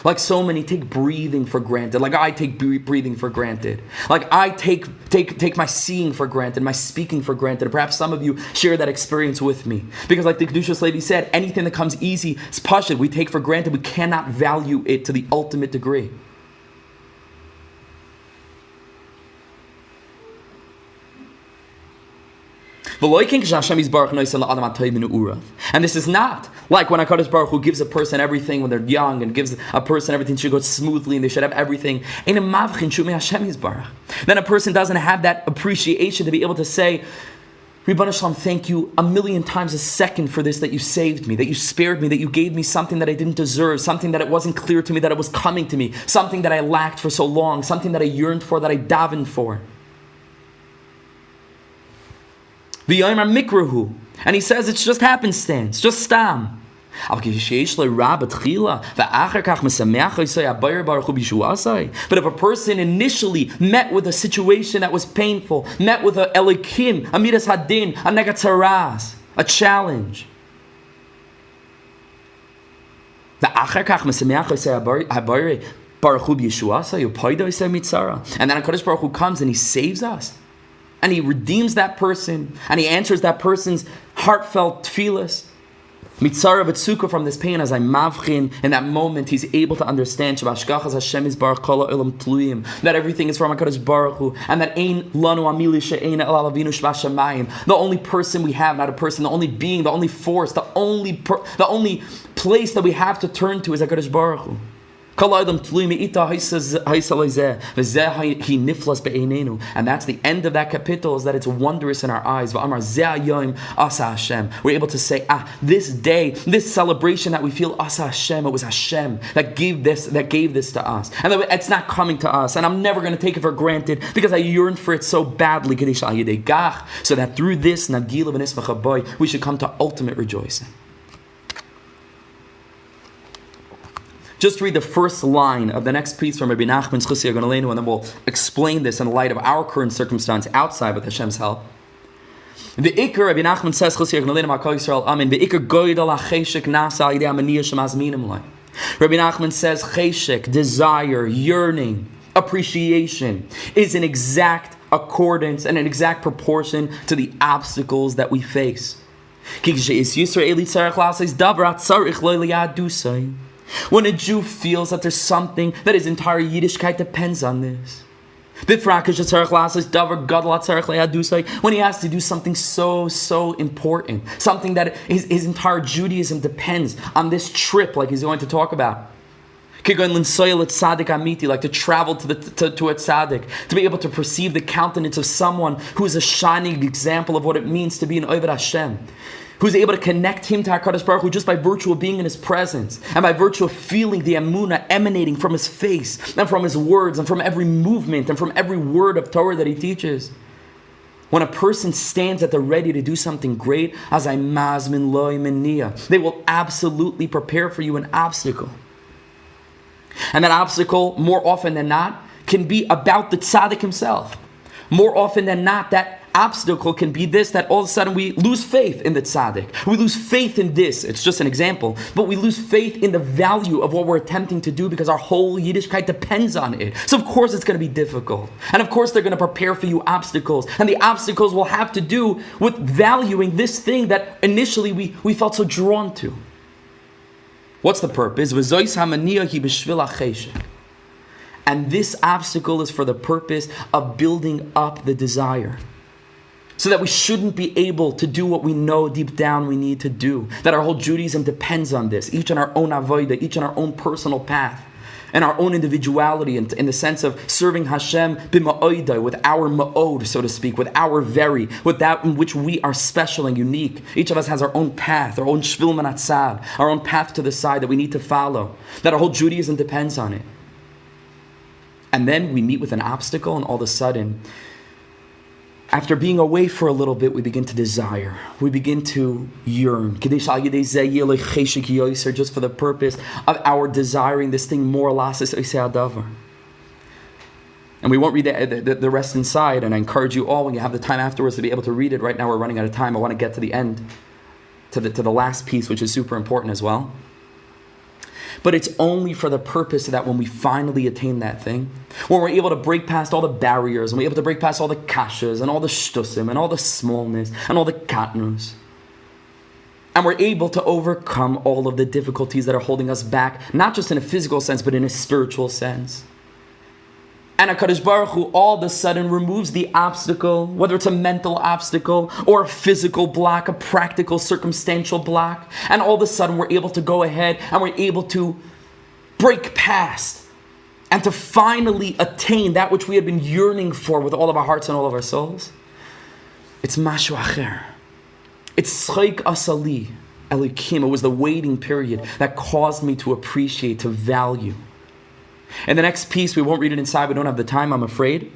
Like so many take breathing for granted. Like I take breathing for granted. Like I take my seeing for granted, my speaking for granted. Perhaps some of you share that experience with me. Because like the Kedushas lady said, anything that comes easy, it's pashut, we take for granted. We cannot value it to the ultimate degree. And this is not like when HaKadosh Baruch Hu gives a person everything when they're young and gives a person everything should go smoothly and they should have everything. Then a person doesn't have that appreciation to be able to say, Ribbon Shalom, thank you a million times a second for this, that you saved me, that you spared me, that you gave me something that I didn't deserve, something that it wasn't clear to me that it was coming to me, something that I lacked for so long, something that I yearned for, that I davened for. And he says it's just happenstance, just stam. But if a person initially met with a situation that was painful, met with a elikim, a midas hadin, a negatzaras, a challenge, and then HaKadosh Baruch Hu comes and he saves us. And he redeems that person, and he answers that person's heartfelt tefillas. Mitzara v'tzukah, from this pain, as I mavchin, in that moment, he's able to understand Shebashkachas Hashem is Baruch Kol Ha'olam Tluyim, that everything is from HaKadosh Baruch Hu, and that Ein Lanu Amili She'ein El Alavinu Shvashamayim, the only person we have, not a person, the only being, the only force, the only place that we have to turn to is HaKadosh Baruch Hu. And that's the end of that capital, is that it's wondrous in our eyes. We're able to say, this day, this celebration that we feel, Asa Hashem, it was Hashem that gave this to us. And it's not coming to us. And I'm never going to take it for granted because I yearned for it so badly. So that through this, we should come to ultimate rejoicing. Just read the first line of the next piece from Rebbe Nachman's Chusiyah Gonalenu, and then we'll explain this in light of our current circumstance outside with Hashem's help. The Iker, Rebbe Nachman says, Chusiyah Gonalenu, Makol Yisrael, Amen. The Iker gedolah cheshek nasa al yidei hamaniyah shemazminim lai. Rebbe Nachman says, cheshek, desire, yearning, appreciation, is in exact accordance and an exact proportion to the obstacles that we face. When a Jew feels that there's something that his entire Yiddishkeit depends on this. When he has to do something so important, something that his entire Judaism depends on this trip, like he's going to talk about. Like to travel to a tzaddik, to be able to perceive the countenance of someone who is a shining example of what it means to be an Oved Hashem, who's able to connect him to HaKadosh Baruch Hu just by virtue of being in his presence, and by virtue of feeling the emunah emanating from his face, and from his words, and from every movement, and from every word of Torah that he teaches. When a person stands at the ready to do something great, as I mazmin loy meniya, they will absolutely prepare for you an obstacle. And that obstacle, more often than not, can be about the tzaddik himself. More often than not, that obstacle can be this, that all of a sudden we lose faith in the tzaddik. We lose faith in this. It's just an example. But we lose faith in the value of what we're attempting to do because our whole Yiddishkeit depends on it. So of course it's going to be difficult. And of course they're going to prepare for you obstacles. And the obstacles will have to do with valuing this thing that initially we felt so drawn to. What's the purpose? And this obstacle is for the purpose of building up the desire. So that we shouldn't be able to do what we know deep down we need to do. That our whole Judaism depends on this. Each in our own avodah, each in our own personal path. And our own individuality in the sense of serving Hashem b'ma'odah, with our ma'od, so to speak, with our very, with that in which we are special and unique. Each of us has our own path, our own shvil manatzad, our own path to the side that we need to follow. That our whole Judaism depends on it. And then we meet with an obstacle, and all of a sudden, after being away for a little bit, we begin to desire. We begin to yearn. Just for the purpose of our desiring this thing more. And we won't read the rest inside. And I encourage you all, when you have the time afterwards, to be able to read it. Right now we're running out of time. I want to get to the end, to the last piece, which is super important as well. But it's only for the purpose that when we finally attain that thing, when we're able to break past all the barriers, and we're able to break past all the kashas, and all the shtusim, and all the smallness, and all the katnus, and we're able to overcome all of the difficulties that are holding us back, not just in a physical sense, but in a spiritual sense. And HaKadosh Baruch Hu all of a sudden removes the obstacle, whether it's a mental obstacle or a physical block, a practical, circumstantial block. And all of a sudden we're able to go ahead and we're able to break past and to finally attain that which we had been yearning for with all of our hearts and all of our souls. It's Mashu Acher. It's Tzchaik Asali Elikim. It was the waiting period that caused me to appreciate, to value. In the next piece, we won't read it inside, we don't have the time, I'm afraid.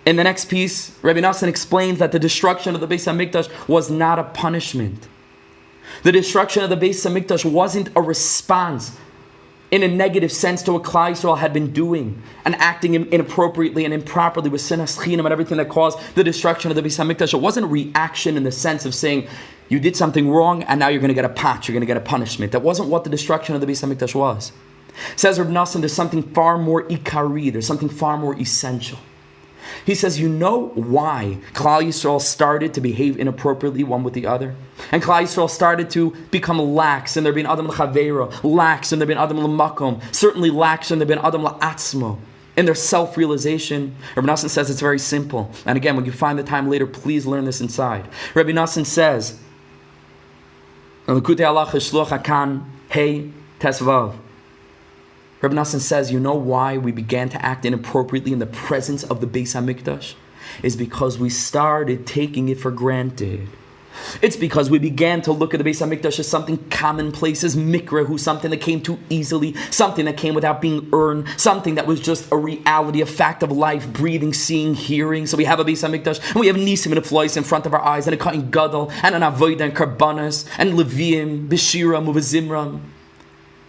In the next piece, Rebbe Nosson explains that the destruction of the Beis HaMikdash was not a punishment. The destruction of the Beis HaMikdash wasn't a response in a negative sense to what Klal Yisrael had been doing and acting inappropriately and improperly with sinas chinam and everything that caused the destruction of the Beis HaMikdash. It wasn't a reaction in the sense of saying, you did something wrong and now you're going to get a patch, you're going to get a punishment. That wasn't what the destruction of the Beis HaMikdash was. Says Reb Nosson, there's something far more ikari, there's something far more essential. He says, you know why Klal Yisrael started to behave inappropriately one with the other? And Klal Yisrael started to become lax, and there been adam l'chaveira, lax, and there been adam l'makom, certainly lax, and there been adam l'Atzmo. In their self-realization, Rebbe Nosson says it's very simple. And again, when you find the time later, please learn this inside. Rebbe Nosson says, L'kutei halacha shluach hakan hey tesvav. Rebbe Nosson says, you know why we began to act inappropriately in the presence of the Beis HaMikdash? Is because we started taking it for granted. It's because we began to look at the Beis HaMikdash as something commonplace, as mikra, something that came too easily, something that came without being earned, something that was just a reality, a fact of life, breathing, seeing, hearing. So we have a Beis HaMikdash, and we have nisim and aflois in front of our eyes, and a cutting gadol, and an avodah, and karbanas, and leviim, b'shira, muvazimram.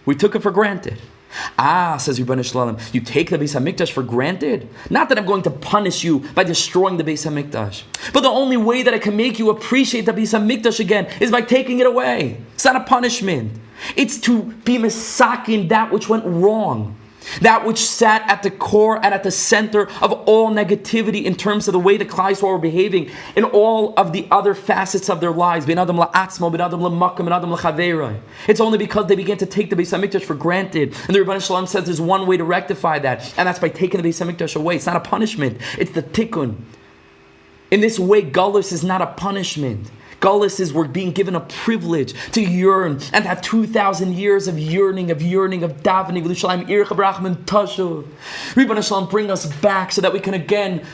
We took it for granted. Says Rebbe Shalom, you take the Beis HaMikdash for granted? Not that I'm going to punish you by destroying the Beis HaMikdash, but the only way that I can make you appreciate the Beis HaMikdash again is by taking it away. It's not a punishment. It's to be misakin that which went wrong, that which sat at the core and at the center of all negativity in terms of the way the Klal Yisrael were behaving in all of the other facets of their lives. Ben adam la'atzmo, ben adam la'makom, ben adam la'chaveirah. It's only because they began to take the Beis HaMikdash for granted. And the Rebbe Shalom says there's one way to rectify that, and that's by taking the Beis HaMikdash away. It's not a punishment, it's the tikkun. In this way, galus is not a punishment. Galus is we're being given a privilege to yearn and have 2,000 years of yearning, of davening. V'lushalayim ircha b'rachman tashuv. Rebbe Shalom, bring us back so that we can again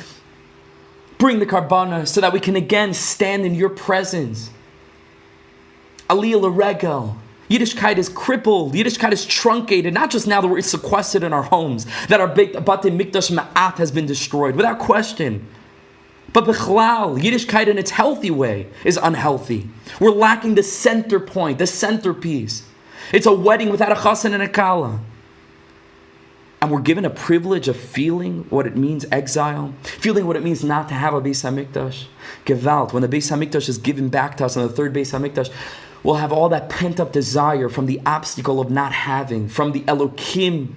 bring the karbana, so that we can again stand in your presence. Aliyah l'regel. Yiddishkeit is crippled. Yiddishkeit is truncated. Not just now that we're sequestered in our homes, that our Batei Mikdash Ma'at has been destroyed, without question. But B'chlal, Yiddishkeit in its healthy way is unhealthy. We're lacking the center point, the centerpiece. It's a wedding without a chassan and a kala. And we're given a privilege of feeling what it means exile, feeling what it means not to have a Beis HaMikdash. Gewalt, when the Beis HaMikdash is given back to us on the third Beis HaMikdash, we'll have all that pent-up desire from the obstacle of not having, from the Elokim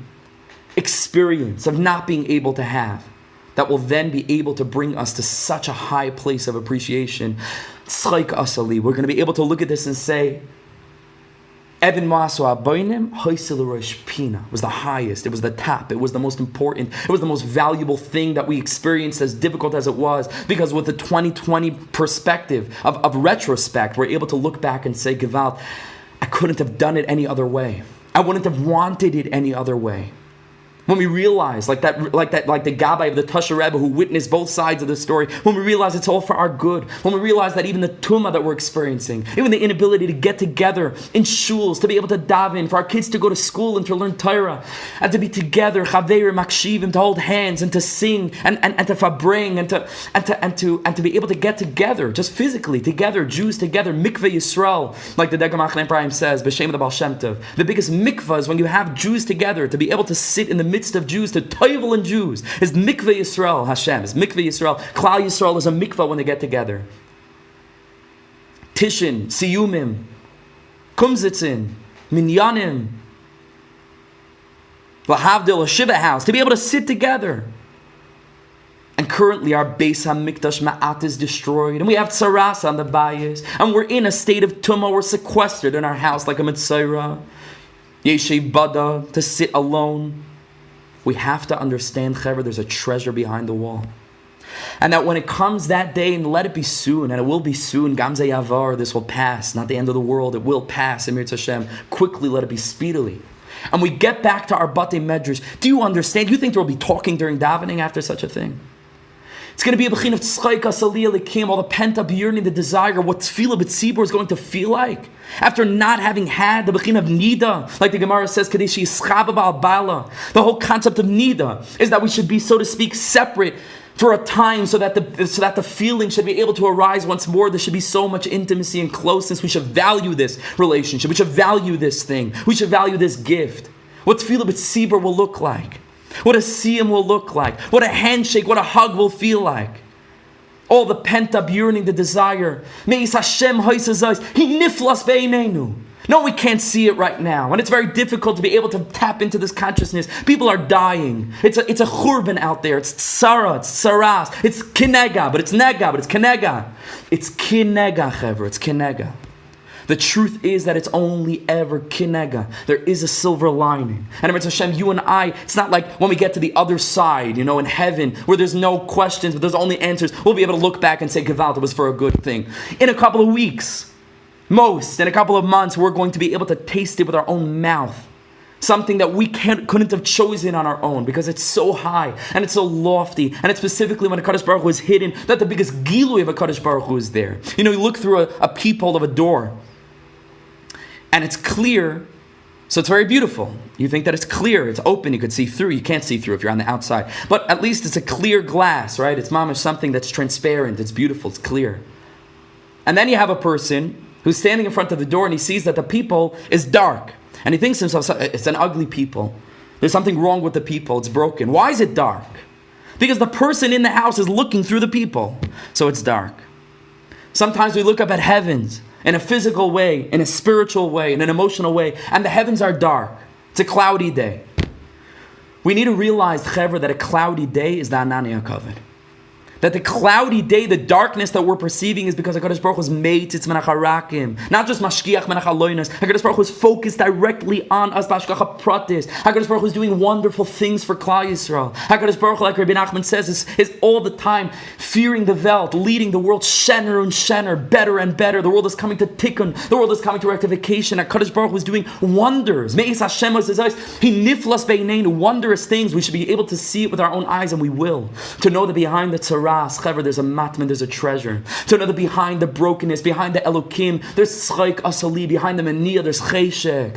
experience of not being able to have, that will then be able to bring us to such a high place of appreciation. Tzchaik Asali. We're going to be able to look at this and say, Evan Masu Aboinim Hoisil Rosh Pina was the highest, it was the top, it was the most important, it was the most valuable thing that we experienced, as difficult as it was, because with the 2020 perspective of retrospect, we're able to look back and say, Gewalt, I couldn't have done it any other way. I wouldn't have wanted it any other way. When we realize, like the Gabbai of the Tasha Rebbe who witnessed both sides of the story, when we realize it's all for our good, when we realize that even the tumah that we're experiencing, even the inability to get together in shuls, to be able to daven, for our kids to go to school and to learn Torah, and to be together, chaveir makshivim, to hold hands and to sing and to fabring and to be able to get together, just physically together, Jews together, mikveh Yisrael, like the Degamach Prime says, b'shem of the Baal Shem Tov. The biggest mikvah is when you have Jews together, to be able to sit in the midst of Jews, to toivel in Jews, is mikveh Yisrael. Hashem is mikveh Yisrael. Klal Yisrael is a mikveh when they get together. Tishin, siyumim, kumzitzin, minyanim, Lahavdil, a Shiva house, to be able to sit together. And currently our Beis HaMikdash Ma'at is destroyed. And we have tsaras on the bayis. And we're in a state of tumah. We're sequestered in our house like a Mitzayra. Yeshiv Bada, to sit alone. We have to understand, Chaver, there's a treasure behind the wall. And that when it comes that day, and let it be soon, and it will be soon, Gamze Yavar, this will pass, not the end of the world, it will pass, Emir Hashem, quickly, let it be speedily. And we get back to our Batei Medrash. Do you understand? You think there will be talking during davening after such a thing? It's going to be a bechin of tzchaik asaliyah lekim, all the pent-up yearning, the desire, what tefillah b'tzibur is going to feel like. After not having had the bechin of nida, like the Gemara says, kadeshi yischaba ba'al bala. The whole concept of nida is that we should be, so to speak, separate for a time so that the feeling should be able to arise once more. There should be so much intimacy and closeness. We should value this relationship. We should value this thing. We should value this gift. What tefillah b'tzibur will look like. What a siyum will look like. What a handshake, what a hug will feel like. All the pent-up yearning, the desire. Mei Hashem hoisazais. He niflas beinenu. No, we can't see it right now. And it's very difficult to be able to tap into this consciousness. People are dying. It's a churban out there. It's tsara, it's tsaras. It's kinega, but it's nega, but it's kinega. It's kinega, Chevra. It's kinega. The truth is that it's only ever kinega. There is a silver lining. And it's Hashem, you and I, it's not like when we get to the other side, in heaven, where there's no questions, but there's only answers. We'll be able to look back and say, Gevalt, it was for a good thing. In a couple of weeks, in a couple of months, we're going to be able to taste it with our own mouth. Something that we couldn't have chosen on our own because it's so high and it's so lofty. And it's specifically when a Kadosh Baruch Hu is hidden, that the biggest gilui of a Kadosh Baruch Hu is there. You look through a peephole of a door. And it's clear, so it's very beautiful. You think that it's clear, it's open, you could see through. You can't see through if you're on the outside. But at least it's a clear glass, right? It's mamash something that's transparent, it's beautiful, it's clear. And then you have a person who's standing in front of the door and he sees that the people is dark. And he thinks to himself, it's an ugly people. There's something wrong with the people, it's broken. Why is it dark? Because the person in the house is looking through the people. So it's dark. Sometimes we look up at heavens, in a physical way, in a spiritual way, in an emotional way, and the heavens are dark. It's a cloudy day. We need to realize, Chevra, that a cloudy day is the Anani HaKavod. That the cloudy day, the darkness that we're perceiving is because HaKadosh Baruch Hu is meitzitz menach harakim. Not just mashkiach menach haloinos. HaKadosh Baruch Hu is focused directly on us, b'hashgacha pratis. HaKadosh Baruch Hu is doing wonderful things for Klal Yisrael. HaKadosh Baruch Hu, like Rebbe Nachman says, is all the time fearing the Welt, leading the world shener and shener, better and better. The world is coming to tikkun. The world is coming to rectification. HaKadosh Baruch Hu is doing wonders. Mei Hashem hoisazais. He niflas beinenu, wondrous things. We should be able to see it with our own eyes, and we will. To know that behind the tzara, there's a matman, there's a treasure. To know that behind the brokenness, behind the Elokim, there's tzchaik asali, behind the mania, there's cheshek,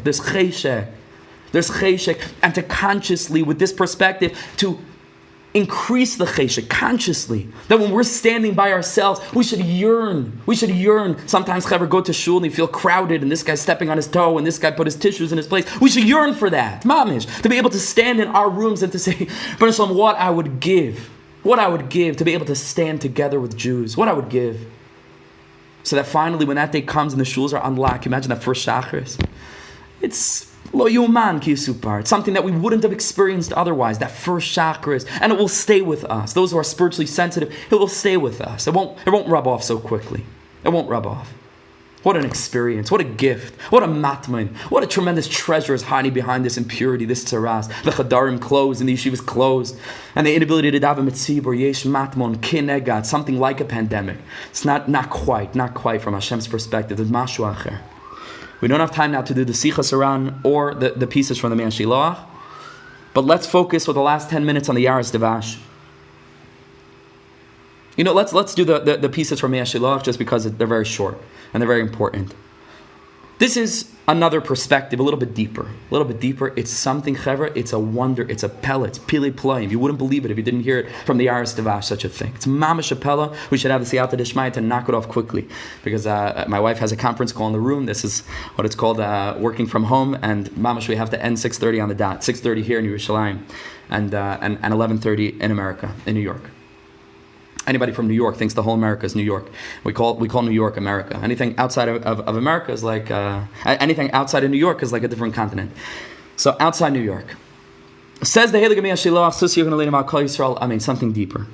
and to consciously, with this perspective, to increase the cheshek consciously. That when we're standing by ourselves, we should yearn. Sometimes chaver go to shul and you feel crowded, and this guy's stepping on his toe, and this guy put his tissues in his place. We should yearn for that, mamish, to be able to stand in our rooms and to say, what I would give to be able to stand together with Jews. What I would give. So that finally, when that day comes and the shuls are unlocked, imagine that first shachris. It's lo yuman ki yisupar. It's something that we wouldn't have experienced otherwise, that first chakras, and it will stay with us. Those who are spiritually sensitive, it will stay with us. It won't rub off so quickly. It won't rub off. What an experience, what a gift, what a matman, what a tremendous treasure is hiding behind this impurity, this tzaras. The chadarim closed and the yeshivas closed, and the inability to daven mitzibur, yesh matmon, kinega, something like a pandemic. It's not quite from Hashem's perspective. There's mashu acher. We don't have time now to do the Sichas Aran or the pieces from the Mei HaShiloach, but let's focus for the last 10 minutes on the Ya'aros Devash. Let's do the pieces from Mei HaShiloach just because they're very short and they're very important. This is another perspective, a little bit deeper. It's something, Chevra, it's a wonder, it's a pella, it's pili playim. You wouldn't believe it if you didn't hear it from the Ya'aros Devash, such a thing. It's mamash a pella. We should have the siyata d'shmaya to knock it off quickly, because my wife has a conference call in the room. This is what it's called, working from home, and mamash, we have to end 6:30 on the dot, 6:30 here in Yerushalayim, and 11:30 in America, in New York. Anybody from New York thinks the whole America is New York. We call New York America. Anything outside of America is like anything outside of New York is like a different continent. So outside New York, Says the Heilige Mei HaShiloach, something deeper.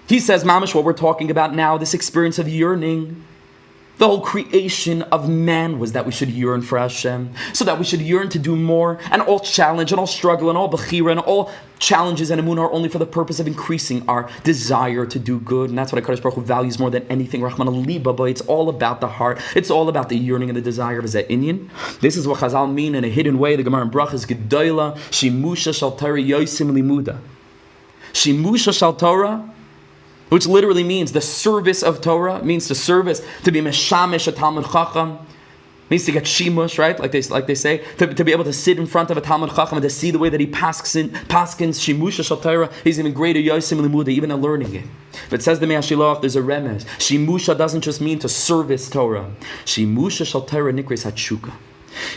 He says, Mamash, what we're talking about now, this experience of yearning, the whole creation of man was that we should yearn for Hashem, so that we should yearn to do more, and all challenge, and all struggle, and all bechira, and all challenges and emunah are only for the purpose of increasing our desire to do good, and that's what HaKadosh Baruch Hu values more than anything. Rahman al-Libaba, it's all about the heart, it's all about the yearning and the desire of Zeh Inyan. This is what Chazal mean in a hidden way. The Gemara in Brachas, gedolah, shimusha shal Torah yosim limuda. Shimusha shal Torah, which literally means the service of Torah, means to service, to be meshamish a Talmud Chacham, means to get shimush, right? Like they say, to be able to sit in front of a Talmud Chacham and to see the way that he paskins shimusha shal Torah. He's even greater yosim limuda, even in learning it. But it says the Mei HaShiloach, there's a remez. Shimusha doesn't just mean to service Torah. Shimusha shal Torah nikres hatshuka.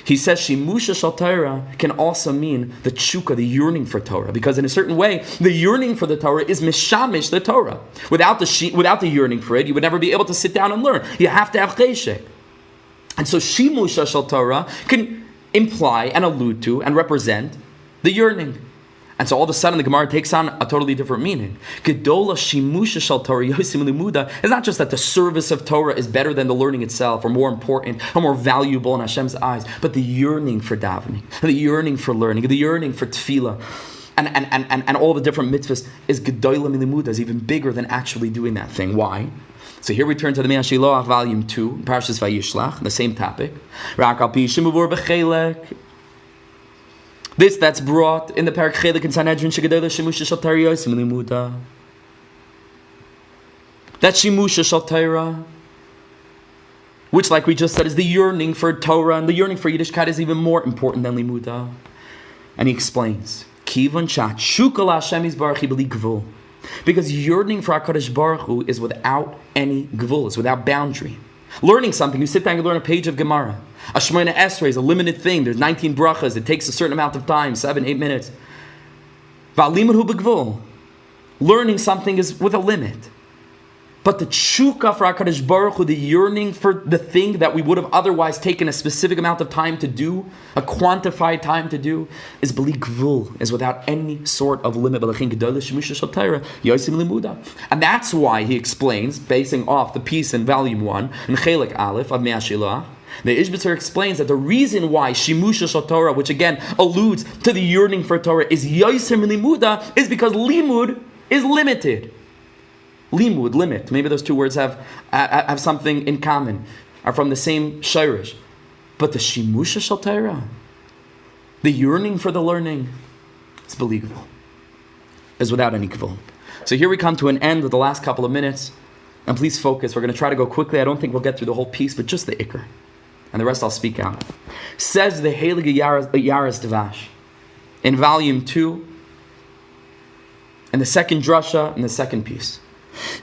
He says Shimusha shal Torah can also mean the tshuka, the yearning for Torah, because in a certain way, the yearning for the Torah is mishamish the Torah. Without the yearning for it, you would never be able to sit down and learn. You have to have cheshek. And so Shimusha shal Torah can imply and allude to and represent the yearning. And so all of a sudden the Gemara takes on a totally different meaning. Gedolah shimusha shal Torah yosim limuda is not just that the service of Torah is better than the learning itself, or more important, or more valuable in Hashem's eyes, but the yearning for davening, the yearning for learning, the yearning for tefillah, and all the different mitzvahs is gedolah limuda, is even bigger than actually doing that thing. Why? So here we turn to the Mei HaShiloach, volume 2, Parashas Vayishlach, the same topic. This that's brought in the Parak Chelik in Sanhedrin, Shegedolah Shimusha Shal Torah Yosim Limuda. That Shimusha Shal Torah, which, like we just said, is the yearning for Torah, and the yearning for Yiddishkeit is even more important than Limuda. And he explains, Kivan Chat Shukal Hashem Yisbarach B'li Gvul, because yearning for HaKadosh Baruch Hu is without any gvul, it's without boundary. Learning something, you sit down and learn a page of Gemara. A Shemona Esrei is a limited thing. There's 19 brachas. It takes a certain amount of time, 7-8 minutes. Learning something is with a limit. But the tshuka for HaKadosh Baruch Hu, the yearning for the thing that we would have otherwise taken a specific amount of time to do, a quantified time to do, is b'li gvul, is without any sort of limit. And that's why he explains, basing off the piece in volume 1, in Chelik Aleph of Mei HaShiloach, the Ishbitzer explains that the reason why Shimusha Shal Torah, which again alludes to the yearning for Torah, is Yosim Limuda, is because Limud is limited. Limud, limit. Maybe those two words have something in common, are from the same shirish. But the Shimusha Shal Torah, the yearning for the learning, it's believable. Is without any gvul. So here we come to an end with the last couple of minutes. And please focus. We're going to try to go quickly. I don't think we'll get through the whole piece, but just the ikr. And the rest I'll speak out. Says the Heilige Ya'aros Devash in volume 2, in the second drasha, in the second piece.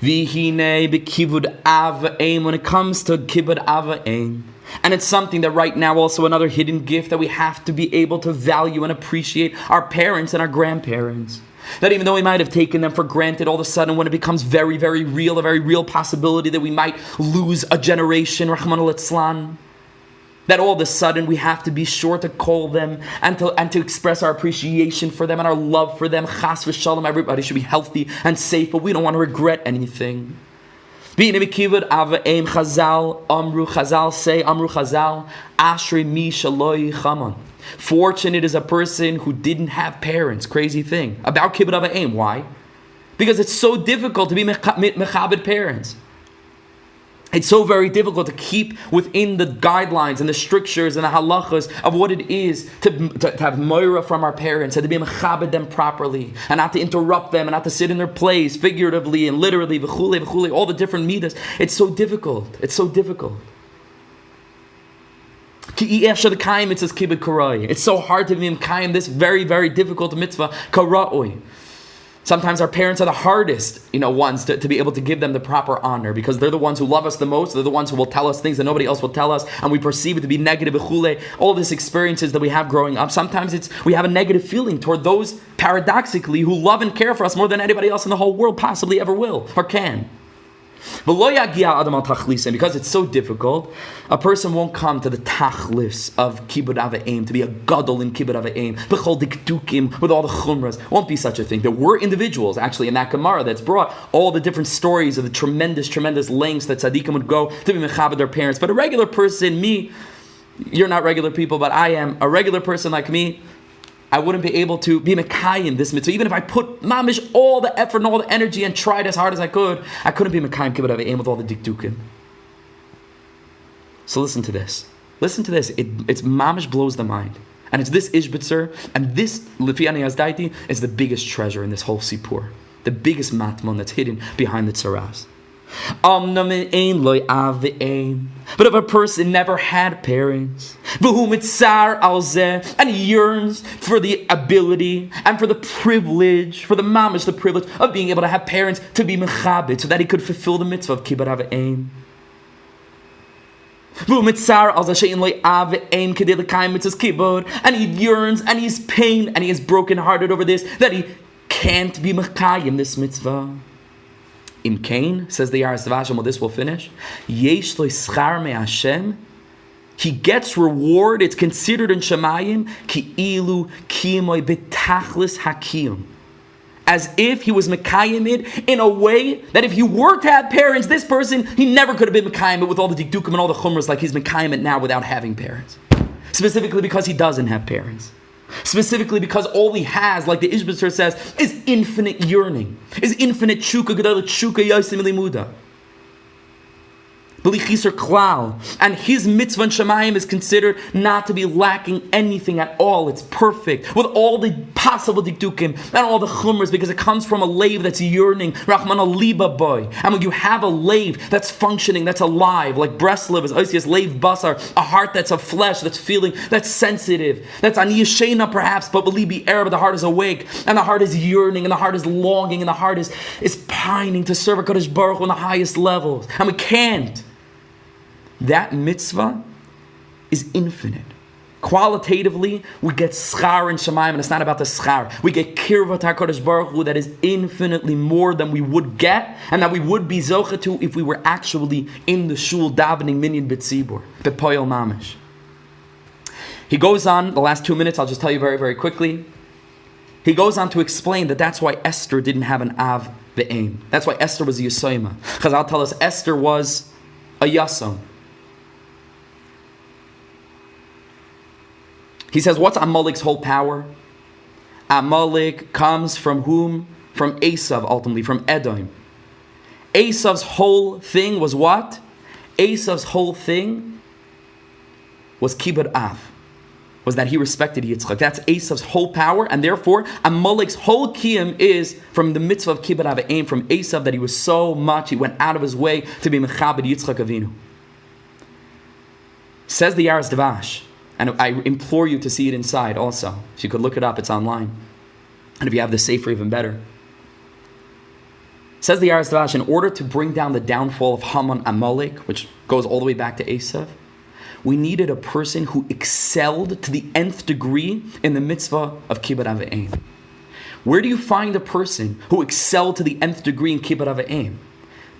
V'hinei b'kivud av ein, when it comes to kibud av ein, and it's something that right now also another hidden gift that we have to be able to value and appreciate our parents and our grandparents. That even though we might have taken them for granted, all of a sudden when it becomes very, very real, a very real possibility that we might lose a generation, Rahman al-Itzlan, that all of a sudden we have to be sure to call them and to express our appreciation for them and our love for them. Chas v'shalom, everybody should be healthy and safe, but we don't want to regret anything. Chazal say, Ashrei mi shaloi chaman. Fortunate is a person who didn't have parents. Crazy thing about kibbud av v'eim. Why? Because it's so difficult to be mechabed parents. It's so very difficult to keep within the guidelines and the strictures and the halachas of what it is to have moira from our parents and to be mechabed them properly and not to interrupt them and not to sit in their place figuratively and literally, v'chule, v'chule, all the different midas. It's so difficult. It's so difficult. It's so hard to be mekayim this very, very difficult mitzvah, kara'oi. Sometimes our parents are the hardest, ones to be able to give them the proper honor, because they're the ones who love us the most. They're the ones who will tell us things that nobody else will tell us, and we perceive it to be negative. All these experiences that we have growing up, sometimes we have a negative feeling toward those, paradoxically, who love and care for us more than anybody else in the whole world possibly ever will or can. And because it's so difficult, a person won't come to the tachlis of kibbud avayim, to be a gedolah in kibbud avayim, b'chol dikdukim, with all the chumras. Won't be such a thing. There were individuals, actually, in that Gemara that's brought all the different stories of the tremendous lengths that tzaddikim would go to be mechabed their parents. But a regular person, me, you're not regular people, but I am, a regular person like me, I wouldn't be able to be mekayim this mitzvah. Even if I put mamish all the effort and all the energy and tried as hard as I couldn't be mekayim kibbud avayim with all the dikdukim. So listen to this. It's mamish blows the mind. And it's this ishbitzer, and this, Lefi Ani Azdaiti, is the biggest treasure in this whole sipur. The biggest matmon that's hidden behind the tzaras. But if a person never had parents, and he yearns for the ability and for the privilege, for the mamish, the privilege of being able to have parents to be mechabed, so that he could fulfill the mitzvah of kibbud avayim. And he yearns and he's pained and he is brokenhearted over this, that he can't be mekayim this mitzvah. In Cain, says the Ya'aros Devash, and this will finish, yesh lo schar me Hashem, he gets reward, it's considered in Shemayim, ki ilu kimoy betachlis hakiyum, as if he was mekayim it in a way that if he were to have parents, this person, he never could have been mekayim it with all the dikdukim and all the chumras like he's mekayim it now without having parents. Specifically because he doesn't have parents. Specifically because all he has, like the Ishbitzer says, is infinite yearning, is infinite tshuka, gedolah tshuka yosim limuda. And his mitzvah in Shemayim is considered not to be lacking anything at all. It's perfect with all the possible dikdukim and all the chumras, because it comes from a lave that's yearning, Rahman al-liba boy. And when you have a lave that's functioning, that's alive, like breast liver, oisias lave basar, a heart that's of flesh, that's feeling, that's sensitive, that's ani yeshena perhaps, but will be air, but the heart is awake, and the heart is yearning, and the heart is longing, and the heart is pining to serve HaKadosh Baruch Hu on the highest levels, and we can't. That mitzvah is infinite. Qualitatively, we get schar in Shemayim, and it's not about the schar. We get kirvat HaKadosh Baruch Hu that is infinitely more than we would get, and that we would be zocha to if we were actually in the shul davening minyan b'tzibur, b'poyel mamish. He goes on, the last 2 minutes, I'll just tell you very, very quickly. He goes on to explain that that's why Esther didn't have an av ve'em. That's why Esther was a yesayma. Chazal tell us Esther was a yasam. He says, what's Amalek's whole power? Amalek comes from whom? From Esav, ultimately, from Edom. Esav's whole thing was what? Esav's whole thing was kibbud av, was that he respected Yitzchak. That's Esav's whole power, and therefore Amalek's whole kiyum is from the mitzvah of kibbud avayim, from Esav, that he was so much, he went out of his way to be mechabed Yitzchak Avinu. Says the Ya'aros Devash, and I implore you to see it inside also. If you could look it up, it's online. And if you have the sefer, even better. Says the Ya'aros Devash, in order to bring down the downfall of Haman Amalek, which goes all the way back to Esav, we needed a person who excelled to the nth degree in the mitzvah of kibbud avayim. Where do you find a person who excelled to the nth degree in kibbud avayim?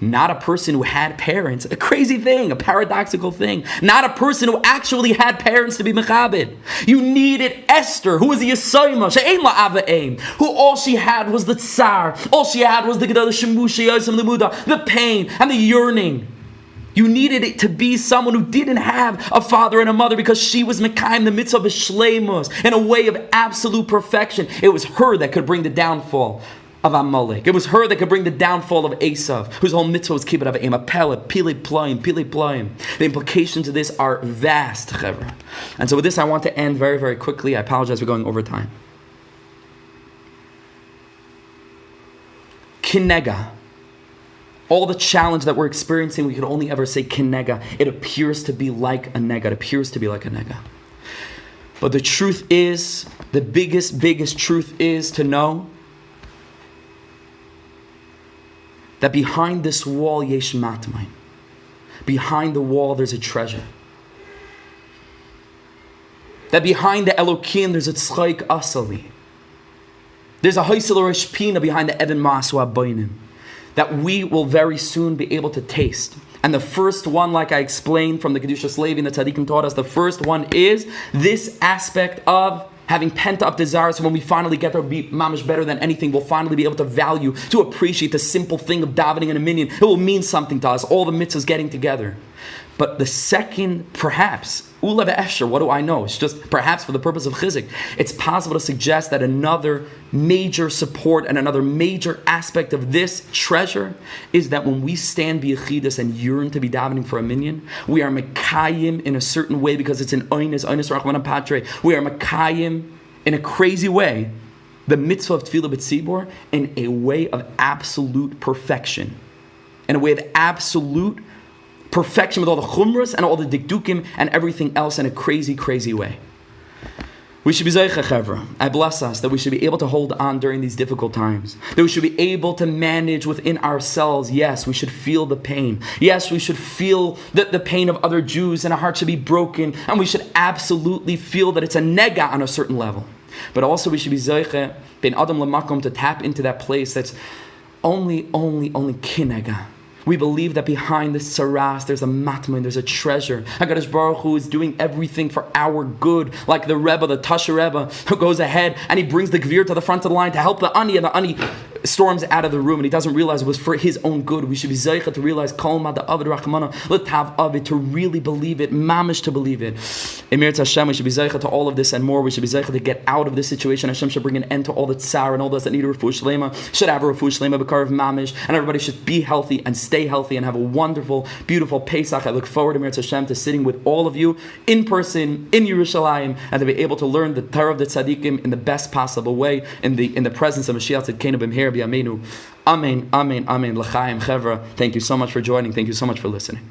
Not a person who had parents, a crazy thing, a paradoxical thing. Not a person who actually had parents to be mechabed. You needed Esther, who was a yesayma, she'ein la avayim, who all she had was the tsar, all she had was the gedolah shemusha yosem limuda, the pain and the yearning. You needed it to be someone who didn't have a father and a mother, because she was mekayim the mitzvah b'shleimus in a way of absolute perfection. It was her that could bring the downfall of Amalek. It was her that could bring the downfall of Esav, whose whole mitzvah was kibbud avayim, a pellet, pili playim. The implications of this are vast, chevra. And so with this, I want to end very, very quickly. I apologize for going over time. Kinega. All the challenge that we're experiencing, we could only ever say kinega. It appears to be like a nega. It appears to be like a nega. But the truth is, the biggest truth is to know that behind this wall, yesh matmain. Behind the wall, there's a treasure. That behind the Elokim, there's a tzchaik asali. There's a haisel or a shpina behind the Evan Masu Abaynim. that we will very soon be able to taste. And the first one, like I explained from the Kedushas Levi and the Tzaddikim taught us, the first one is this aspect of having pent-up desires. So when we finally get there, it'll be mamish better than anything. We'll finally be able to value, to appreciate the simple thing of davening in a minyan. It will mean something to us, all the mitzvahs getting together. But the second, perhaps, Ula ve'efsher, what do I know? It's just perhaps for the purpose of chizik. It's possible to suggest that another major support and another major aspect of this treasure is that when we stand b'yechidus and yearn to be davening for a minyan, we are mekayim in a certain way because it's an oines rachman patre. We are mekayim in a crazy way the mitzvah of tefillah b'tzibor in a way of absolute perfection, in a way of absolute perfection with all the chumras and all the dikdukim and everything else in a crazy, crazy way. We should be zeicha, chevra. I bless us that we should be able to hold on during these difficult times. That we should be able to manage within ourselves. Yes, we should feel the pain. Yes, we should feel the pain of other Jews and our heart should be broken. And we should absolutely feel that it's a nega on a certain level. But also we should be zeicha, ben adam lamakom, to tap into that place that's only kinega. We believe that behind this saras, there's a matman, there's a treasure. HaKadosh Baruch Hu is doing everything for our good. Like the Rebbe, the Tasha Rebbe, who goes ahead and he brings the Gvir to the front of the line to help the Ani, and the Ani storms out of the room and he doesn't realize it was for his own good. We should be zeicha to realize Kol HaTorah Kulah, L'tav Avid, to really believe it, mamish to believe it. Emir Hashem, we should be zeicha to all of this and more. We should be zeicha to get out of this situation. Hashem should bring an end to all the tsar and all those that need a refuah shlema, should have a refuah shlema, b'karav mamish, and everybody should be healthy and stay healthy and have a wonderful, beautiful Pesach. I look forward, Emir Hashem, to sitting with all of you in person in Yerushalayim and to be able to learn the Torah of the Tzaddikim in the best possible way in the presence of Moshiach Tzidkenu b'mher b'yameinu. Amen, amen, amen. L'chaim, chevra. Thank you so much for joining. Thank you so much for listening.